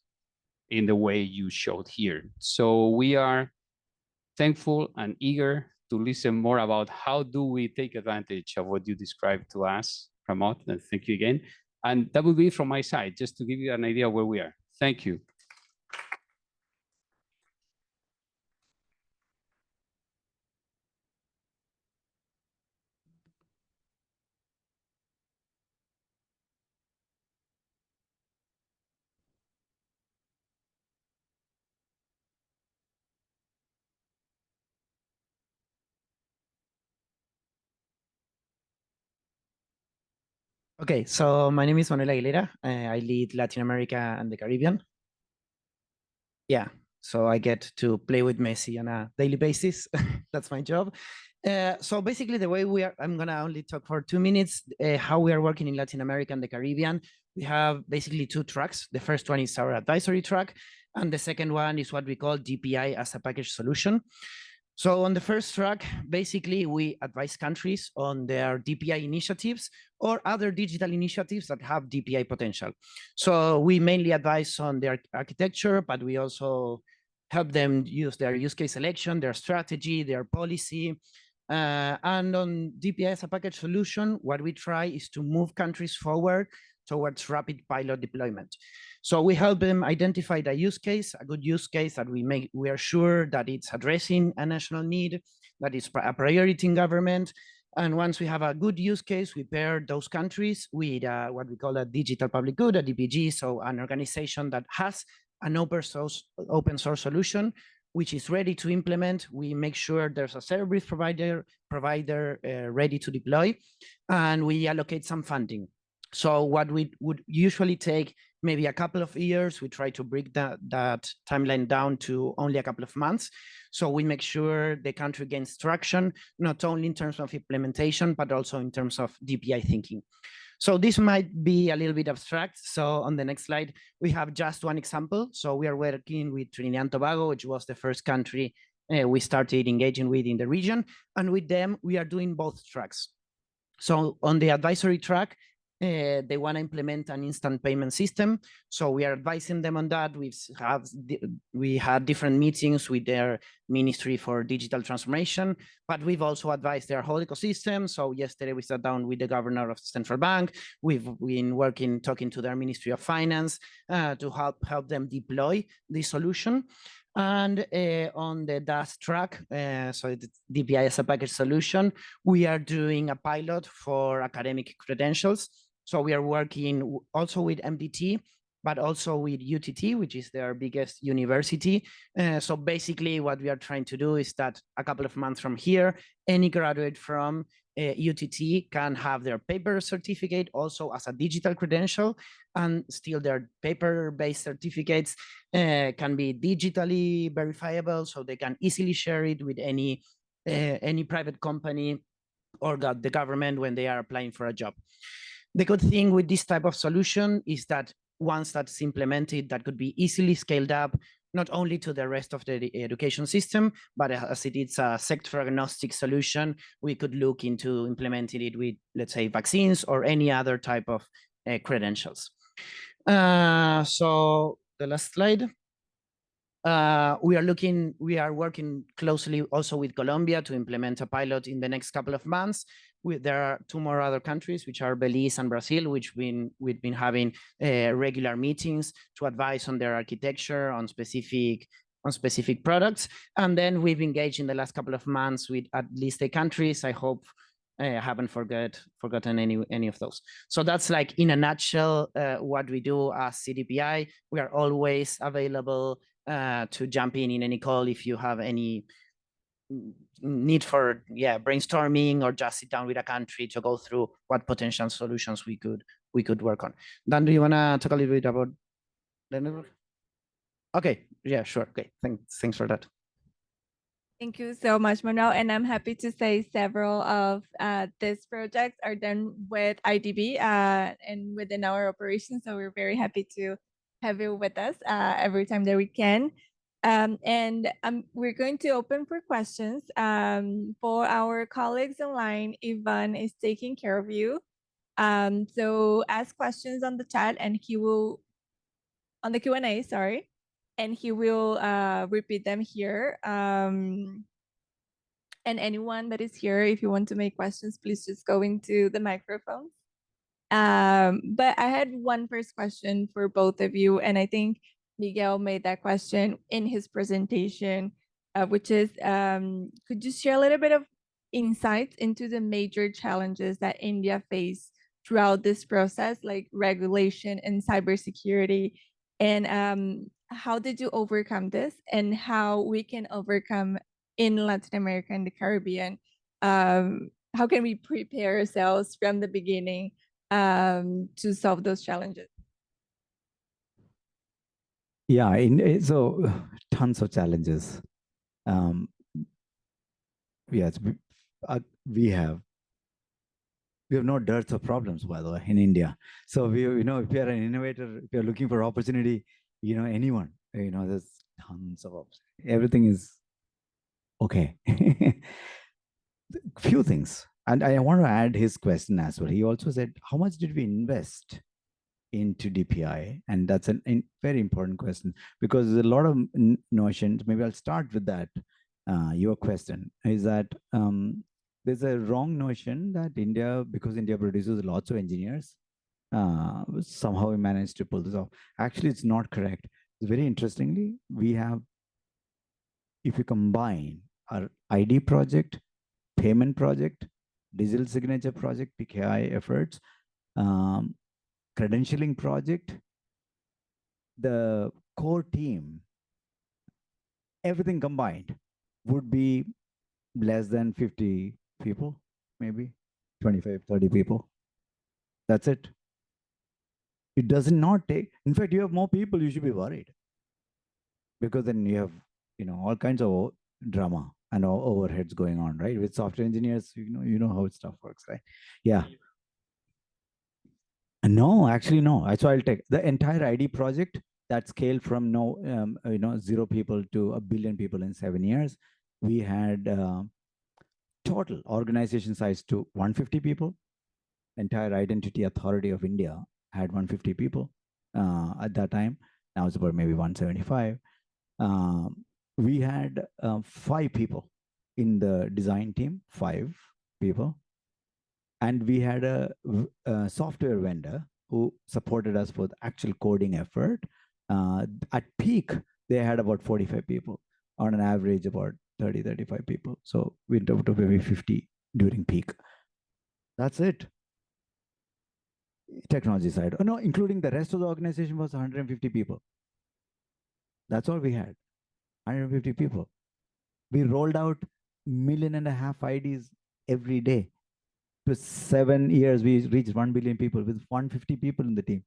in the way you showed here. So we are thankful and eager to listen more about how do we take advantage of what you described to us, Pramod, and thank you again. And that will be from my side, just to give you an idea where we are. Thank you. Okay, so my name is Manuel Aguilera. I lead Latin America and the Caribbean. Yeah, so I get to play with Messi on a daily basis. That's my job. So basically the way I'm gonna only talk for 2 minutes, how we are working in Latin America and the Caribbean. We have basically 2 tracks. The first one is our advisory track, and the second one is what we call DPI as a package solution. So on the first track, basically we advise countries on their DPI initiatives or other digital initiatives that have DPI potential. So we mainly advise on their architecture, but we also help them use their use case selection, their strategy, their policy. And on DPI as a package solution, what we try is to move countries forward towards rapid pilot deployment. So we help them identify the use case, a good use case that we are sure that it's addressing a national need, that is a priority in government. And once we have a good use case, we pair those countries with what we call a digital public good, a DPG, so an organization that has an open source solution, which is ready to implement. We make sure there's a service provider ready to deploy, and we allocate some funding. So what we would usually take maybe a couple of years, we try to break that timeline down to only a couple of months. So we make sure the country gains traction, not only in terms of implementation, but also in terms of DPI thinking. So this might be a little bit abstract. So on the next slide, we have just one example. So we are working with Trinidad and Tobago, which was the first country we started engaging with in the region. And with them, we are doing both tracks. So on the advisory track, they want to implement an instant payment system. So we are advising them on that. We had different meetings with their Ministry for Digital Transformation, but we've also advised their whole ecosystem. So yesterday we sat down with the governor of the central bank. We've been talking to their Ministry of Finance to help them deploy this solution. And on the DAS track, so the DPI as a package solution, we are doing a pilot for academic credentials. So we are working also with MDT, but also with UTT, which is their biggest university. So basically what we are trying to do is that a couple of months from here, any graduate from UTT can have their paper certificate also as a digital credential, and still their paper-based certificates can be digitally verifiable, so they can easily share it with any private company or the government when they are applying for a job. The good thing with this type of solution is that once that's implemented, that could be easily scaled up, not only to the rest of the education system, but as it is a sector agnostic solution, we could look into implementing it with, let's say, vaccines or any other type of credentials. So the last slide. We are working closely also with Colombia to implement a pilot in the next couple of months. There are 2 more other countries, which are Belize and Brazil, which we've been having regular meetings to advise on their architecture, on specific products. And then we've engaged in the last couple of months with at least 8 countries. I hope I haven't forgotten any of those. So that's like in a nutshell what we do as CDPI. We are always available to jump in any call if you have any need for brainstorming or just sit down with a country to go through what potential solutions we could work on. Dan, do you want to talk a little bit about the network? Okay, yeah, sure. Okay, thanks for that. Thank you so much, Manuel. And I'm happy to say several of these projects are done with IDB and within our operations. So we're very happy to have you with us every time that we can. We're going to open for questions. For our colleagues online, Ivan is taking care of you. So ask questions on the chat and he will, on the Q&A, sorry, and he will repeat them here. And anyone that is here, if you want to make questions, please just go into the microphone. But I had one first question for both of you, and I think Miguel made that question in his presentation, which is, could you share a little bit of insights into the major challenges that India faced throughout this process, like regulation and cybersecurity, and how did you overcome this, and how we can overcome in Latin America and the Caribbean? How can we prepare ourselves from the beginning to solve those challenges? Yeah, so tons of challenges. Yes, we have no dearth of problems, by the way, in India. So if you're an innovator, if you're looking for opportunity, anyone, there's tons of options. Everything is okay. Few things. And I want to add his question as well. He also said, how much did we invest into DPI? And that's a very important question, because there's a lot of notions. Maybe I'll start with that. Your question is that there's a wrong notion that India, because India produces lots of engineers, somehow we managed to pull this off. Actually, it's not correct. Very interestingly, we have, if you combine our ID project, payment project, digital signature project, PKI efforts, credentialing project, the core team, everything combined would be less than 50 people, maybe 25, 30 people. That's it. It does not take, in fact, you have more people, you should be worried. Because then you have, all kinds of drama and overheads going on, right? With software engineers, you know how stuff works, right? Yeah. No, actually, no. So I'll take the entire ID project that scaled from 0 people to 1 billion people in 7 years. We had total organization size to 150 people. Entire Identity Authority of India had 150 people at that time. Now it's about maybe 175. We had 5 people in the design team, 5 people. And we had a software vendor who supported us for the actual coding effort. At peak, they had about 45 people. On an average, about 30, 35 people. So we went up to maybe 50 during peak. That's it. Technology side. Oh, no, including the rest of the organization was 150 people. That's all we had. 150 people. We rolled out 1.5 million IDs every day. For 7 years, we reached 1 billion people with 150 people in the team.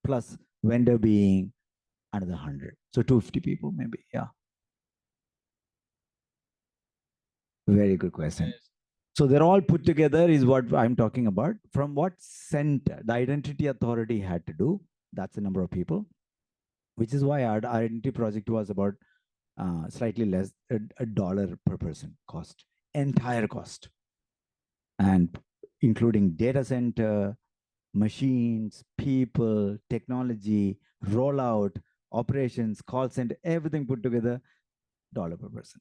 Plus vendor being another 100. So 250 people maybe, yeah. Very good question. Yes. So they're all put together is what I'm talking about. From what center, the Identity Authority had to do, that's the number of people, which is why our identity project was about slightly less, $1 per person cost, entire cost. And including data center, machines, people, technology, rollout, operations, call center, everything put together, $1 per person.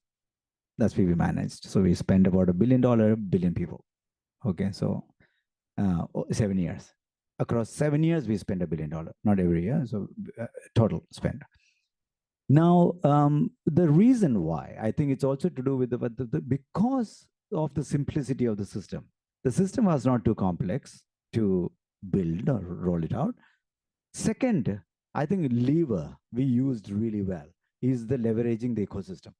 That's what we managed. So we spent about $1 billion people. Okay, so 7 years. Across 7 years, we spent $1 billion, not every year. So total spend. Now, the reason why, I think it's also to do with because of the simplicity of the system. The system was not too complex to build or roll it out. Second, I think lever we used really well is the leveraging the ecosystem.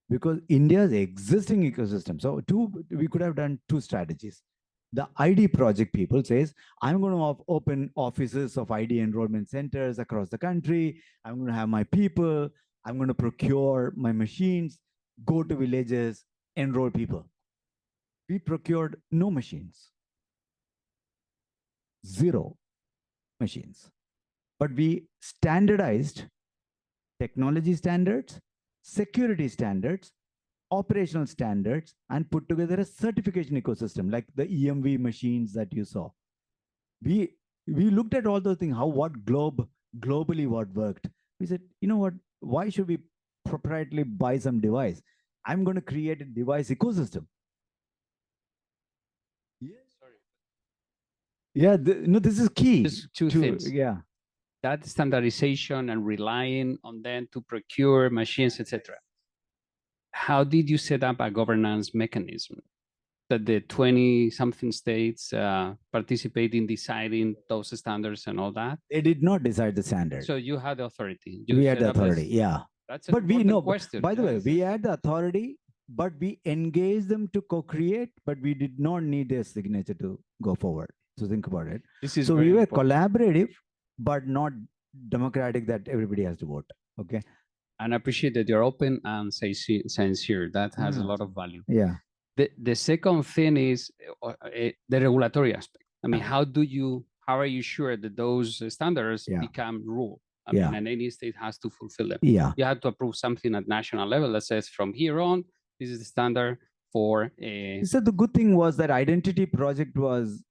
because India's existing ecosystem. So we could have done two strategies. The ID project people says, I'm going to open offices of ID enrollment centers across the country. I'm going to have my people. I'm going to procure my machines, go to villages, enroll people. We procured no machines. 0 machines. But we standardized technology standards, security standards, operational standards, and put together a certification ecosystem like the EMV machines that you saw. We looked at all those things, globally what worked. We said, you know what, why should we proprietarily buy some device? I'm going to create a device ecosystem. Yeah, this is key. Just two things. Yeah. That standardization and relying on them to procure machines, etc. How did you set up a governance mechanism that the 20-something states participate in deciding those standards and all that? They did not decide the standard. So you had the authority. We had the authority, yeah. That's an But we important know, question. by the way, we had the authority, but we engaged them to co-create, but we did not need their signature to go forward. So think about it. So we were collaborative, but not democratic that everybody has to vote. Okay. And I appreciate that you're open and sincere. That has a Yeah. lot of value. Yeah. The second thing is the regulatory aspect. I mean, how are you sure that those standards become rule? I mean, and any state has to fulfill them. Yeah. You have to approve something at national level that says from here on, this is the standard for So the good thing was that identity project was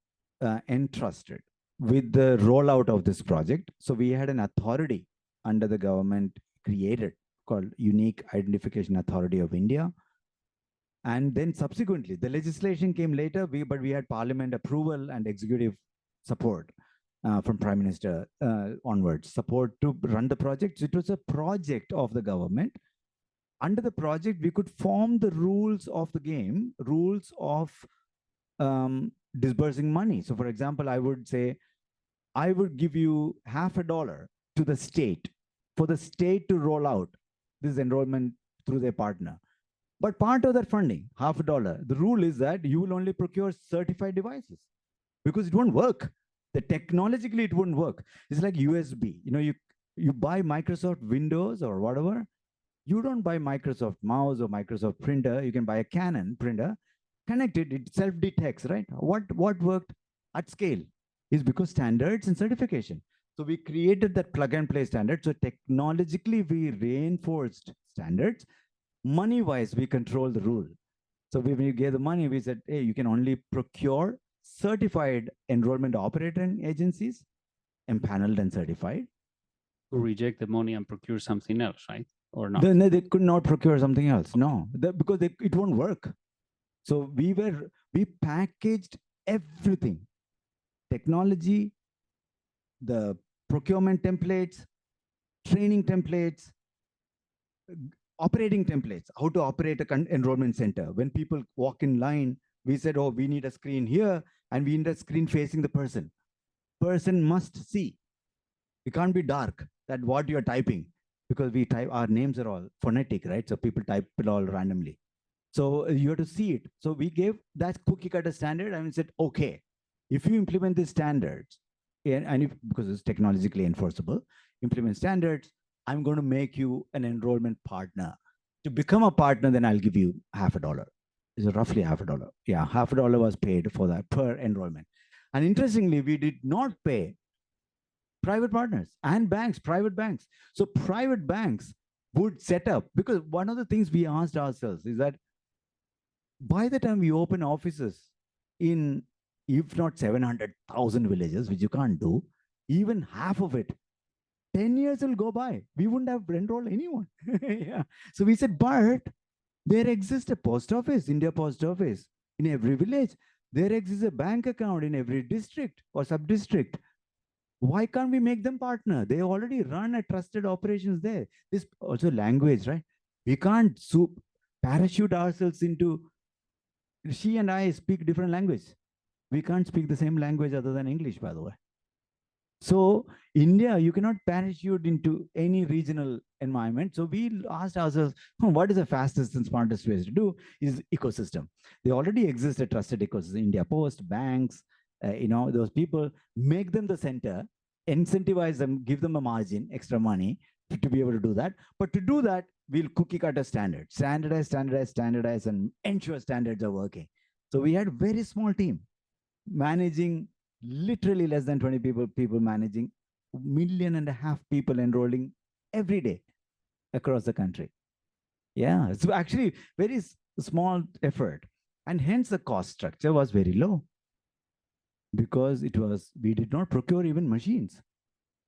entrusted with the rollout of this project. So we had an authority under the government created called Unique Identification Authority of India. And then subsequently, the legislation came later, but we had parliament approval and executive support from Prime Minister onwards, support to run the project. So it was a project of the government. Under the project, we could form the rules of the game, rules of disbursing money. So for example, I would say, I would give you $50 to the state for the state to roll out this enrollment through their partner. But part of that funding, $50, the rule is that you will only procure certified devices because it won't work. Technologically, it wouldn't work. It's like USB. You know, you buy Microsoft Windows or whatever. You don't buy Microsoft mouse or Microsoft printer. You can buy a Canon printer. Connected, it self-detects, right? What worked at scale is because standards and certification. So we created that plug and play standard. So technologically, we reinforced standards. Money-wise, we control the rule. So when we gave the money, we said, hey, you can only procure certified enrollment operating agencies, empaneled and certified. To reject the money and procure something else, right? Or not? No, they could not procure something else. No, because it won't work. So we packaged everything, technology, the procurement templates, training templates, operating templates, how to operate an enrollment center. When people walk in line, we said, oh, we need a screen here and we need a screen facing the person. Person must see. It can't be dark that what you're typing because we type, our names are all phonetic, right? So people type it all randomly. So you have to see it. So we gave that cookie cutter standard and we said, okay, if you implement these standards, because it's technologically enforceable, implement standards, I'm going to make you an enrollment partner. To become a partner, then I'll give you $50. It's roughly $50. Yeah, $50 was paid for that per enrollment. And interestingly, we did not pay private partners and banks, private banks. So private banks would set up, because one of the things we asked ourselves is that by the time we open offices in, if not 700,000 villages, which you can't do, even half of it, 10 years will go by. We wouldn't have enrolled anyone. Yeah. So we said, but there exists a post office, India Post Office in every village. There exists a bank account in every district or sub-district. Why can't we make them partner? They already run a trusted operations there. This also language, right? We can't parachute ourselves into, she and I speak different language. We can't speak the same language other than English, by the way. So India, you cannot parachute into any regional environment. So we asked ourselves, what is the fastest and smartest ways to do is ecosystem. They already exist a trusted ecosystem, India Post, banks, those people, make them the center, incentivize them, give them a margin, extra money to be able to do that. But to do that, we'll cookie cutter standards, standardize, and ensure standards are working. So we had a very small team managing literally less than 20 people managing 1.5 million people enrolling every day across the country. Yeah, it's actually very small effort. And hence the cost structure was very low because we did not procure even machines.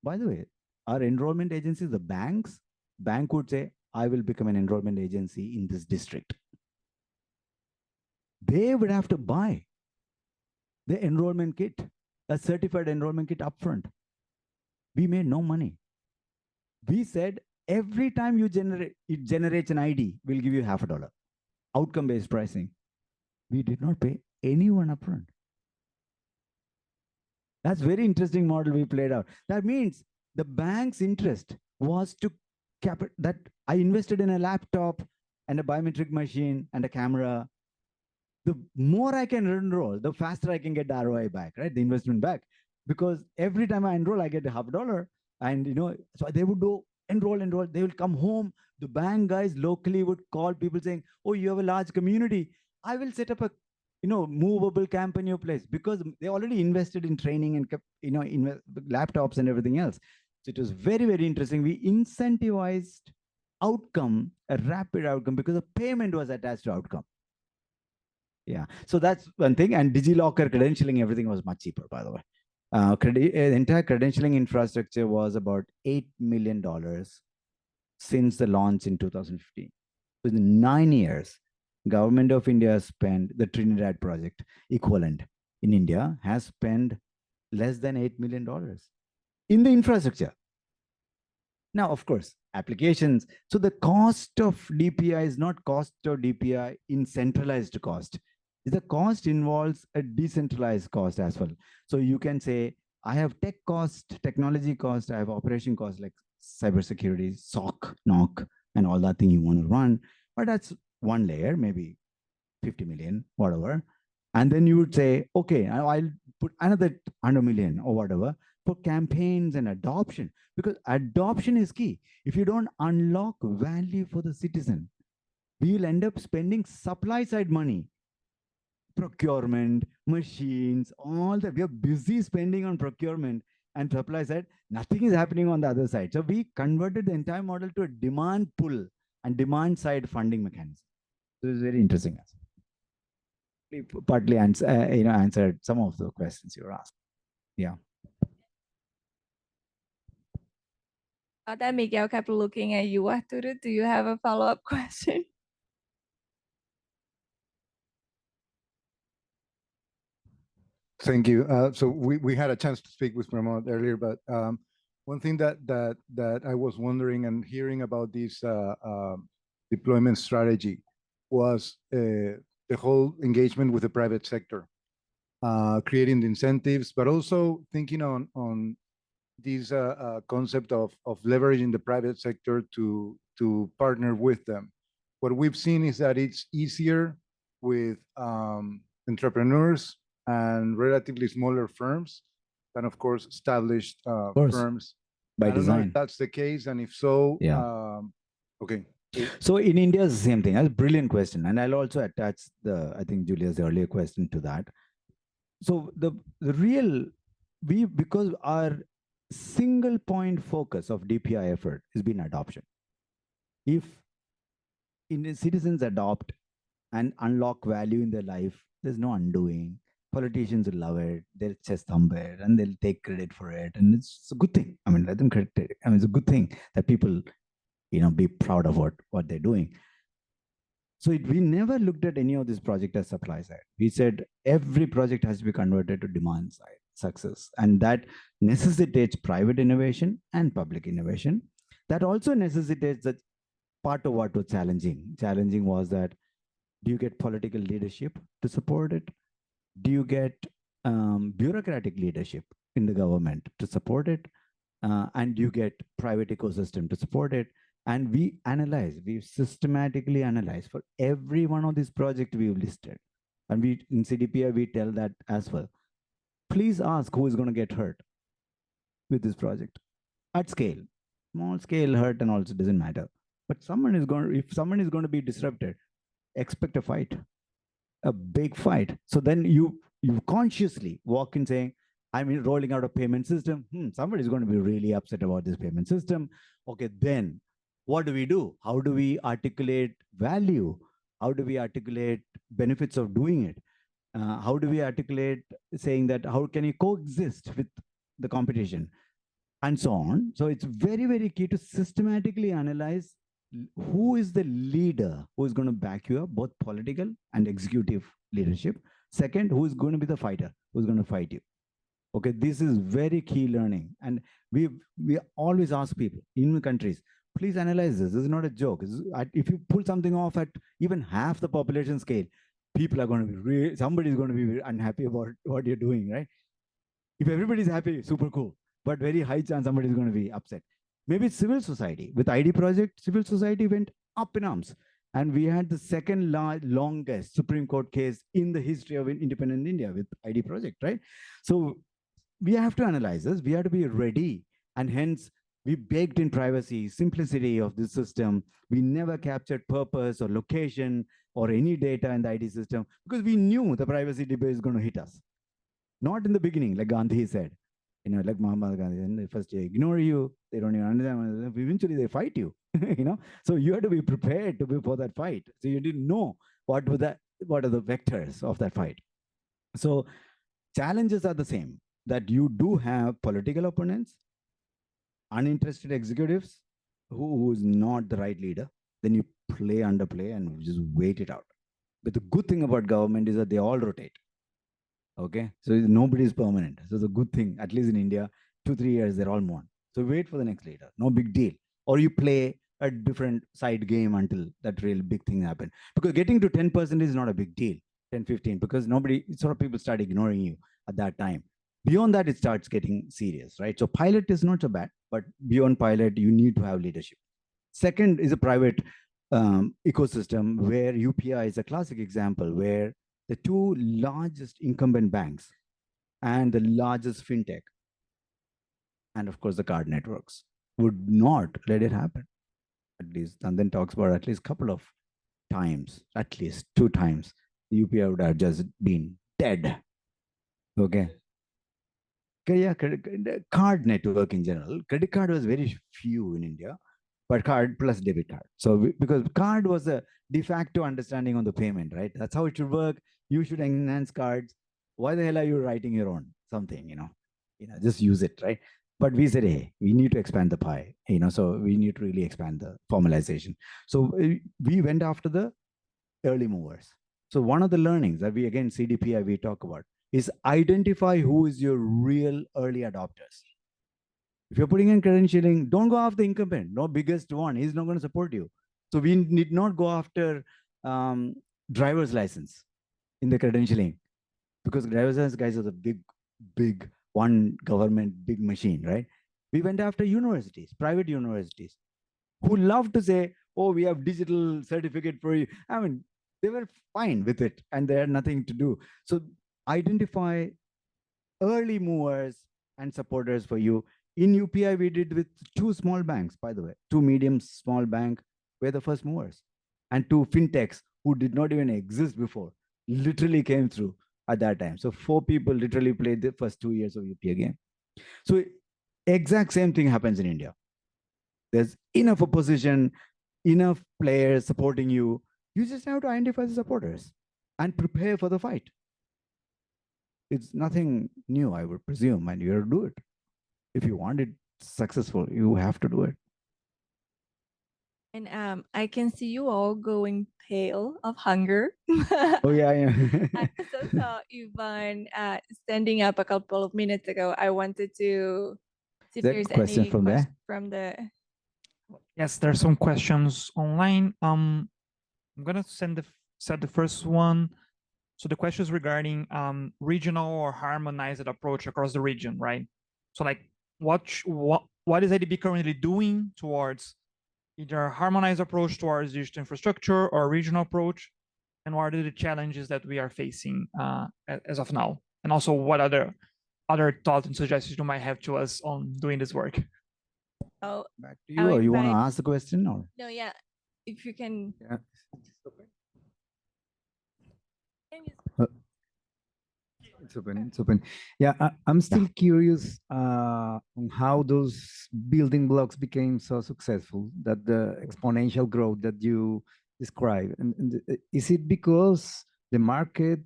By the way, our enrollment agencies, the bank would say, I will become an enrollment agency in this district. They would have to buy the enrollment kit, a certified enrollment kit upfront. We made no money. We said every time it generates an ID, we'll give you $50. Outcome-based pricing. We did not pay anyone upfront. That's very interesting model we played out. That means the bank's interest was to that I invested in a laptop and a biometric machine and a camera. The more I can enroll, the faster I can get the ROI back, right? The investment back. Because every time I enroll, I get $50. And, so they would do enroll. They will come home. The bank guys locally would call people saying, oh, you have a large community. I will set up a, movable camp in your place because they already invested in training and, laptops and everything else. So it was very, very interesting. We incentivized outcome, a rapid outcome, because the payment was attached to outcome. Yeah, so that's one thing. And DigiLocker credentialing, everything was much cheaper, by the way. The entire credentialing infrastructure was about $8 million since the launch in 2015. Within 9 years, Government of India has spent, the Trinidad project equivalent in India has spent less than $8 million in the infrastructure. Now, of course, applications. So the cost of DPI is not cost of DPI in centralized cost. The cost involves a decentralized cost as well. So you can say, I have tech cost, technology cost, I have operation cost like cybersecurity, SOC, NOC, and all that thing you want to run. But that's one layer, maybe 50 million, whatever. And then you would say, okay, I'll put another 100 million or whatever for campaigns and adoption, because adoption is key. If you don't unlock value for the citizen, we will end up spending supply side money, procurement, machines, all that. We are busy spending on procurement and supply side. Nothing is happening on the other side. So we converted the entire model to a demand pull and demand side funding mechanism. So it's very interesting. Partly answered some of the questions you were asked. Yeah. That Miguel kept looking at you, Arturo. Do you have a follow-up question? Thank you. So we had a chance to speak with Pramod earlier, but one thing that I was wondering and hearing about this deployment strategy was the whole engagement with the private sector, creating the incentives, but also thinking on this concept of leveraging the private sector to partner with them. What we've seen is that it's easier with entrepreneurs and relatively smaller firms than, of course, established firms. By I don't know design. if that's the case, and if so, Yeah. okay. So in India, it's the same thing. That's a brilliant question. And I'll also attach I think Julia's earlier question to that. So the real, because our single point focus of DPI effort has been adoption. If Indian citizens adopt and unlock value in their life, there's no undoing. Politicians will love it. They'll just thumb it and they'll take credit for it. And it's a good thing. I mean, let them credit it. I mean, it's a good thing that people, be proud of what they're doing. So we never looked at any of this project as supply side. We said every project has to be converted to demand side success. And that necessitates private innovation and public innovation. That also necessitates that part of what was challenging. Challenging was that, do you get political leadership to support it? Do you get bureaucratic leadership in the government to support it, and you get private ecosystem to support it. And we systematically analyze for every one of these projects we've listed. And we in CDPI, we tell that as well. Please ask who is going to get hurt with this project at scale. Small scale hurt and also doesn't matter. But if someone is going to be disrupted, expect a fight, a big fight. So then you consciously walk in saying, I'm rolling out a payment system. Somebody's going to be really upset about this payment system. Okay, then what do we do? How do we articulate value? How do we articulate benefits of doing it? How do we articulate saying that how can you coexist with the competition and so on? So it's very, very key to systematically analyze who is the leader who is going to back you up, both political and executive leadership. Second, who is going to be the fighter, who's going to fight you. Okay, this is very key learning. And we always ask people in the countries, please analyze this. This is not a joke. If you pull something off at even half the population scale, people are going to be somebody is going to be unhappy about what you're doing, right? If everybody's happy, super cool. But very high chance somebody is going to be upset. Maybe it's civil society. With ID project, civil society went up in arms. And we had the second longest Supreme Court case in the history of independent India with ID project, right? So we have to analyze this. We have to be ready. And hence, we baked in privacy, simplicity of this system. We never captured purpose or location or any data in the ID system because we knew the privacy debate is going to hit us. Not in the beginning, like Gandhi said, like Mahatma Gandhi, first they ignore you, they don't even understand, eventually they fight you, So you have to be prepared to be for that fight. So you didn't know what are the vectors of that fight. So challenges are the same, that you do have political opponents, uninterested executives who is not the right leader. Then you underplay and just wait it out. But the good thing about government is that they all rotate. Okay, so nobody is permanent. So the good thing, at least in India, 2-3 years, they're all gone. So wait for the next leader. No big deal. Or you play a different side game until that real big thing happens. Because getting to 10% is not a big deal, 10, 15, because people start ignoring you at that time. Beyond that, it starts getting serious, right? So pilot is not so bad, but beyond pilot, you need to have leadership. Second is a private ecosystem where UPI is a classic example, where the two largest incumbent banks and the largest fintech, and of course the card networks, would not let it happen. At least, and then talks about at least a couple of times, at least 2 times, the UPI would have just been dead. Okay. Yeah, card network in general, credit card was very few in India, but card plus debit card. So because card was a de facto understanding on the payment, right? That's how it should work. You should enhance cards. Why the hell are you writing your own something, just use it, right? But we said, hey, we need to expand the pie, so we need to really expand the formalization. So we went after the early movers. So one of the learnings that we, again, CDPI, we talk about is identify who is your real early adopters. If you're putting in credentialing, don't go after the incumbent, no biggest one. He's not going to support you. So we need not go after driver's license in the credentialing, because driver's license guys are the big one government, big machine, right? We went after universities, private universities, who love to say, oh, we have digital certificate for you. I mean, they were fine with it and they had nothing to do. So identify early movers and supporters for you. In UPI, we did with 2 small banks, by the way, 2 medium small bank were the first movers, and 2 fintechs who did not even exist before literally came through at that time. So 4 people literally played the first 2 years of UPI game. So exact same thing happens in India. There's enough opposition, enough players supporting you. You just have to identify the supporters and prepare for the fight. It's nothing new, I would presume, and you have to do it. If you want it successful, you have to do it. And I can see you all going pale of hunger. Oh, yeah. I also saw Ivan standing up a couple of minutes ago. I wanted to see if Is there there's question any from there? from the. Yes, there's some questions online. I'm gonna set the first one. So the question is regarding regional or harmonized approach across the region, right? So like what is IDB currently doing towards either a harmonized approach towards digital infrastructure or a regional approach? And what are the challenges that we are facing as of now? And also what other thoughts and suggestions you might have to us on doing this work? Oh, Back to I'll you, or you want to invite- ask the question, or? no, yeah. If you can. Yeah. It's open. It's open. Yeah, I'm still curious on how those building blocks became so successful, that the exponential growth that you describe. And is it because the market,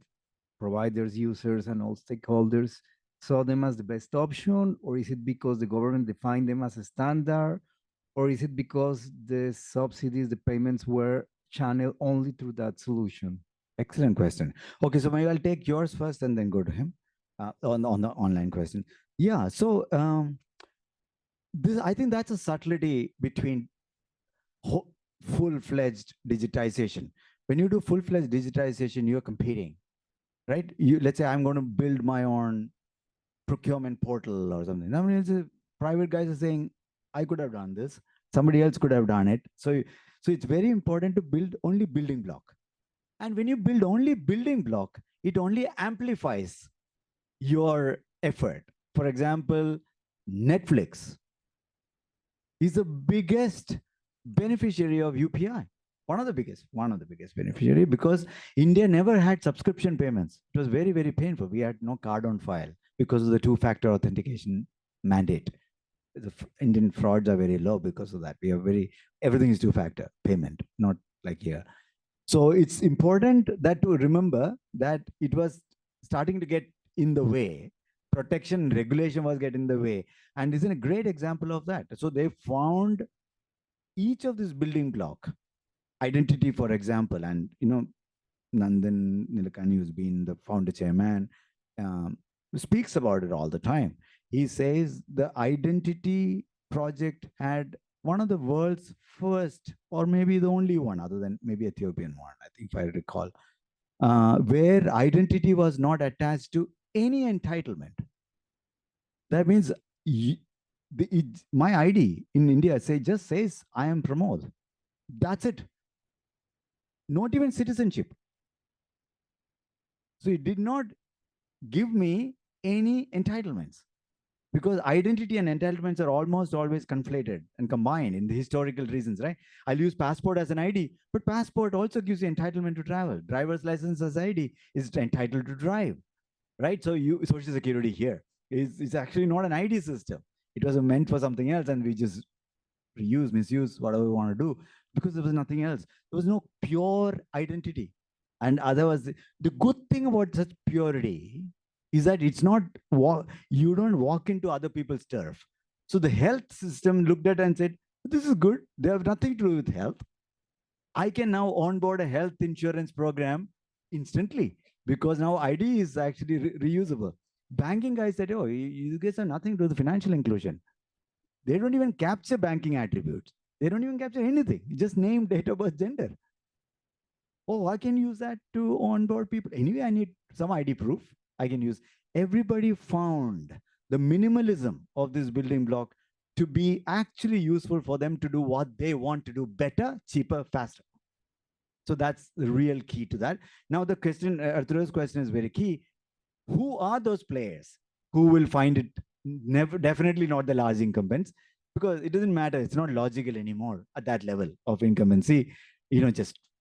providers, users, and all stakeholders saw them as the best option, or is it because the government defined them as a standard, or is it because the subsidies, the payments were channeled only through that solution? Excellent question. Okay, so maybe I'll take yours first and then go to him on the online question. Yeah, so I think that's a subtlety between full-fledged digitization. When you do full-fledged digitization, you're competing, right? Let's say I'm going to build my own procurement portal or something. I mean, it's private guys are saying, I could have done this. Somebody else could have done it. So it's very important to build only building block. And when you build only building block, it only amplifies your effort. For example, Netflix is the biggest beneficiary of UPI. One of the biggest beneficiary, because India never had subscription payments. It was very, very painful. We had no card on file because of the two-factor authentication mandate. The Indian frauds are very low because of that. We are everything is two-factor payment, not like here. So it's important that to remember that it was starting to get in the way. Protection regulation was getting in the way. And this is a great example of that. So they found each of this building block, identity, for example, and Nandan Nilekani, who's been the founder chairman, speaks about it all the time. He says the identity project had one of the world's first, or maybe the only one, other than maybe Ethiopian one, I think, if I recall, where identity was not attached to any entitlement. That means my ID in India just says, I am Pramod. That's it. Not even citizenship. So it did not give me any entitlements, because identity and entitlements are almost always conflated and combined in the historical reasons, right? I'll use passport as an ID, but passport also gives you entitlement to travel. Driver's license as ID is entitled to drive, right? So Social Security here is actually not an ID system. It was meant for something else, and we just reuse, misuse, whatever we want to do, because there was nothing else. There was no pure identity. And otherwise, the good thing about such purity is that it's not, you don't walk into other people's turf. So the health system looked at and said, this is good. They have nothing to do with health. I can now onboard a health insurance program instantly, because now ID is actually reusable. Banking guys said, oh, you guys have nothing to do with financial inclusion. They don't even capture banking attributes. They don't even capture anything. You just name, date of birth, gender. Oh, I can use that to onboard people. Anyway, I need some ID proof. I can use. Everybody found the minimalism of this building block to be actually useful for them to do what they want to do better, cheaper, faster. So that's the real key to that. Now the question, Arturo's question is very key. Who are those players who will find it? Definitely not the large incumbents, because it doesn't matter. It's not logical anymore at that level of incumbency.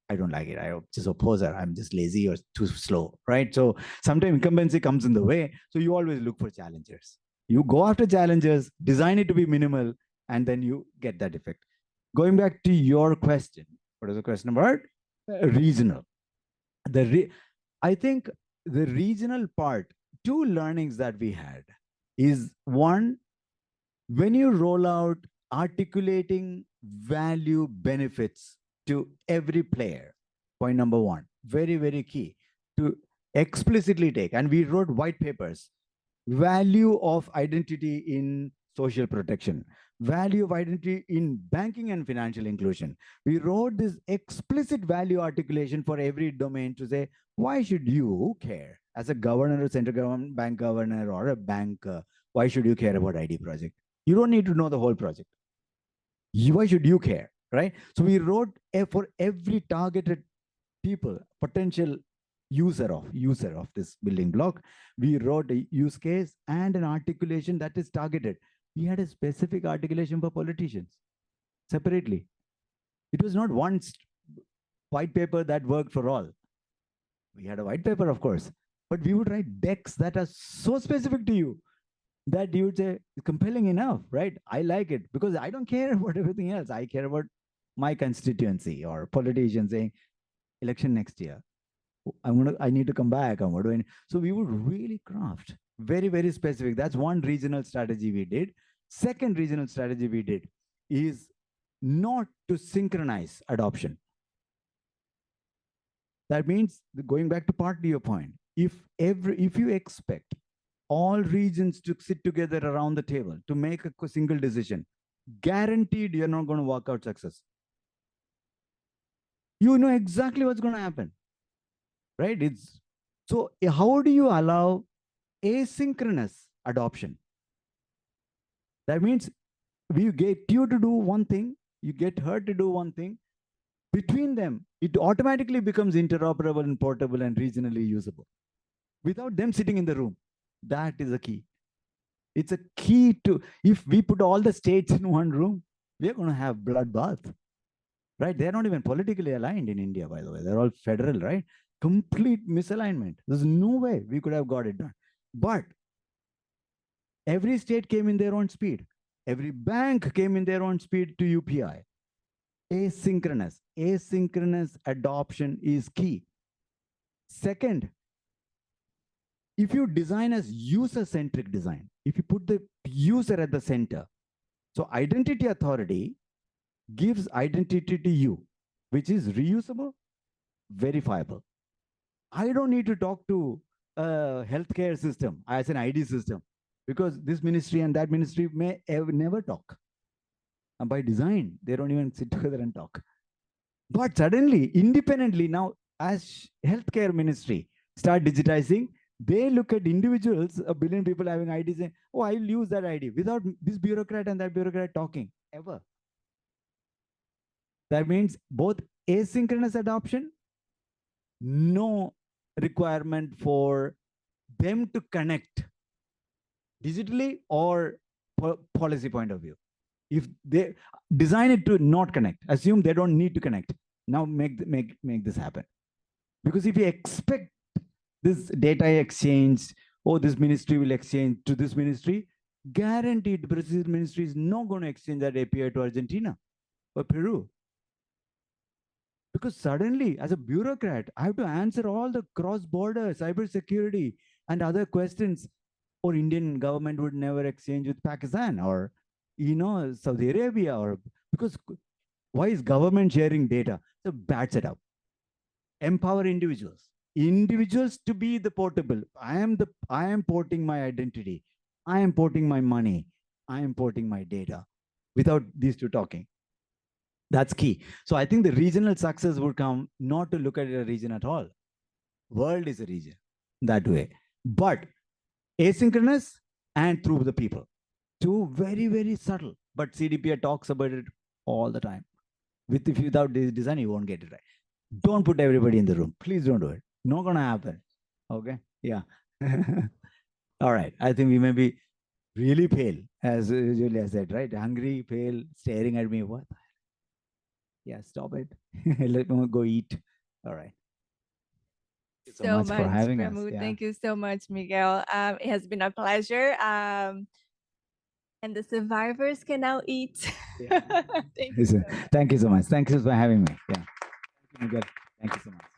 I don't like it. I just oppose her. I'm just lazy or too slow, right? So sometimes incumbency comes in the way. So you always look for challengers. You go after challengers, design it to be minimal, and then you get that effect. Going back to your question, what is the question about? Regional. I think the regional part, two learnings that we had is, one, when you roll out articulating value benefits to every player, point number one, very, very key to explicitly take. And we wrote white papers, value of identity in social protection, value of identity in banking and financial inclusion. We wrote this explicit value articulation for every domain to say, why should you care? As a governor, a central government, bank governor, or a banker, why should you care about ID project? You don't need to know the whole project. Why should you care, right? So we wrote for every targeted people, potential user of this building block, we wrote a use case and an articulation that is targeted. We had a specific articulation for politicians separately. It was not one white paper that worked for all. We had a white paper, of course, but we would write decks that are so specific to you that you would say, compelling enough, right? I like it because I don't care about everything else. I care about my constituency or politicians saying, election next year. I need to come back. What do I need? So we would really craft very, very specific. That's one regional strategy we did. Second regional strategy we did is not to synchronize adoption. That means, going back to partly your point, if you expect all regions to sit together around the table to make a single decision, guaranteed you're not going to work out success. You know exactly what's going to happen, right? So how do you allow asynchronous adoption? That means we get you to do one thing, you get her to do one thing. Between them, it automatically becomes interoperable and portable and regionally usable without them sitting in the room. That is a key. It's a key to, if we put all the states in one room, we're going to have bloodbath, right? They're not even politically aligned in India, by the way. They're all federal, right? Complete misalignment. There's no way we could have got it done. But every state came in their own speed. Every bank came in their own speed to UPI. Asynchronous adoption is key. Second, if you design as user-centric design, if you put the user at the center, so identity authority gives identity to you, which is reusable, verifiable. I don't need to talk to a healthcare system as an ID system because this ministry and that ministry may never talk. And by design, they don't even sit together and talk. But suddenly, independently now, as healthcare ministry start digitizing, they look at individuals, a billion people having ID, saying, oh, I'll use that ID without this bureaucrat and that bureaucrat talking ever. That means both asynchronous adoption, no requirement for them to connect digitally or policy point of view. If they design it to not connect, assume they don't need to connect. Now make this happen. Because if you expect this data exchange, or this ministry will exchange to this ministry, guaranteed the Brazil ministry is not going to exchange that API to Argentina or Peru. Because suddenly, as a bureaucrat, I have to answer all the cross-border cybersecurity and other questions. Or Indian government would never exchange with Pakistan or, Saudi Arabia, or because why is government sharing data? So bad setup. Empower individuals to be the portable. I am porting my identity. I am porting my money. I am porting my data without these two talking. That's key. So I think the regional success would come not to look at a region at all. World is a region that way. But asynchronous and through the people. Two very, very subtle. But CDPI talks about it all the time. Without this design, you won't get it right. Don't put everybody in the room. Please don't do it. Not going to happen. Okay? Yeah. All right. I think we may be really pale, as Julia said, right? Hungry, pale, staring at me. What? Yeah, stop it. Let me go eat. All right. Thank you so much for having Pramod. us. Yeah. Thank you so much, Miguel. It has been a pleasure. And the survivors can now eat. Yeah. Thank you. Thank you so much. Thank you for having me. Yeah. Thank you, Miguel. Thank you so much.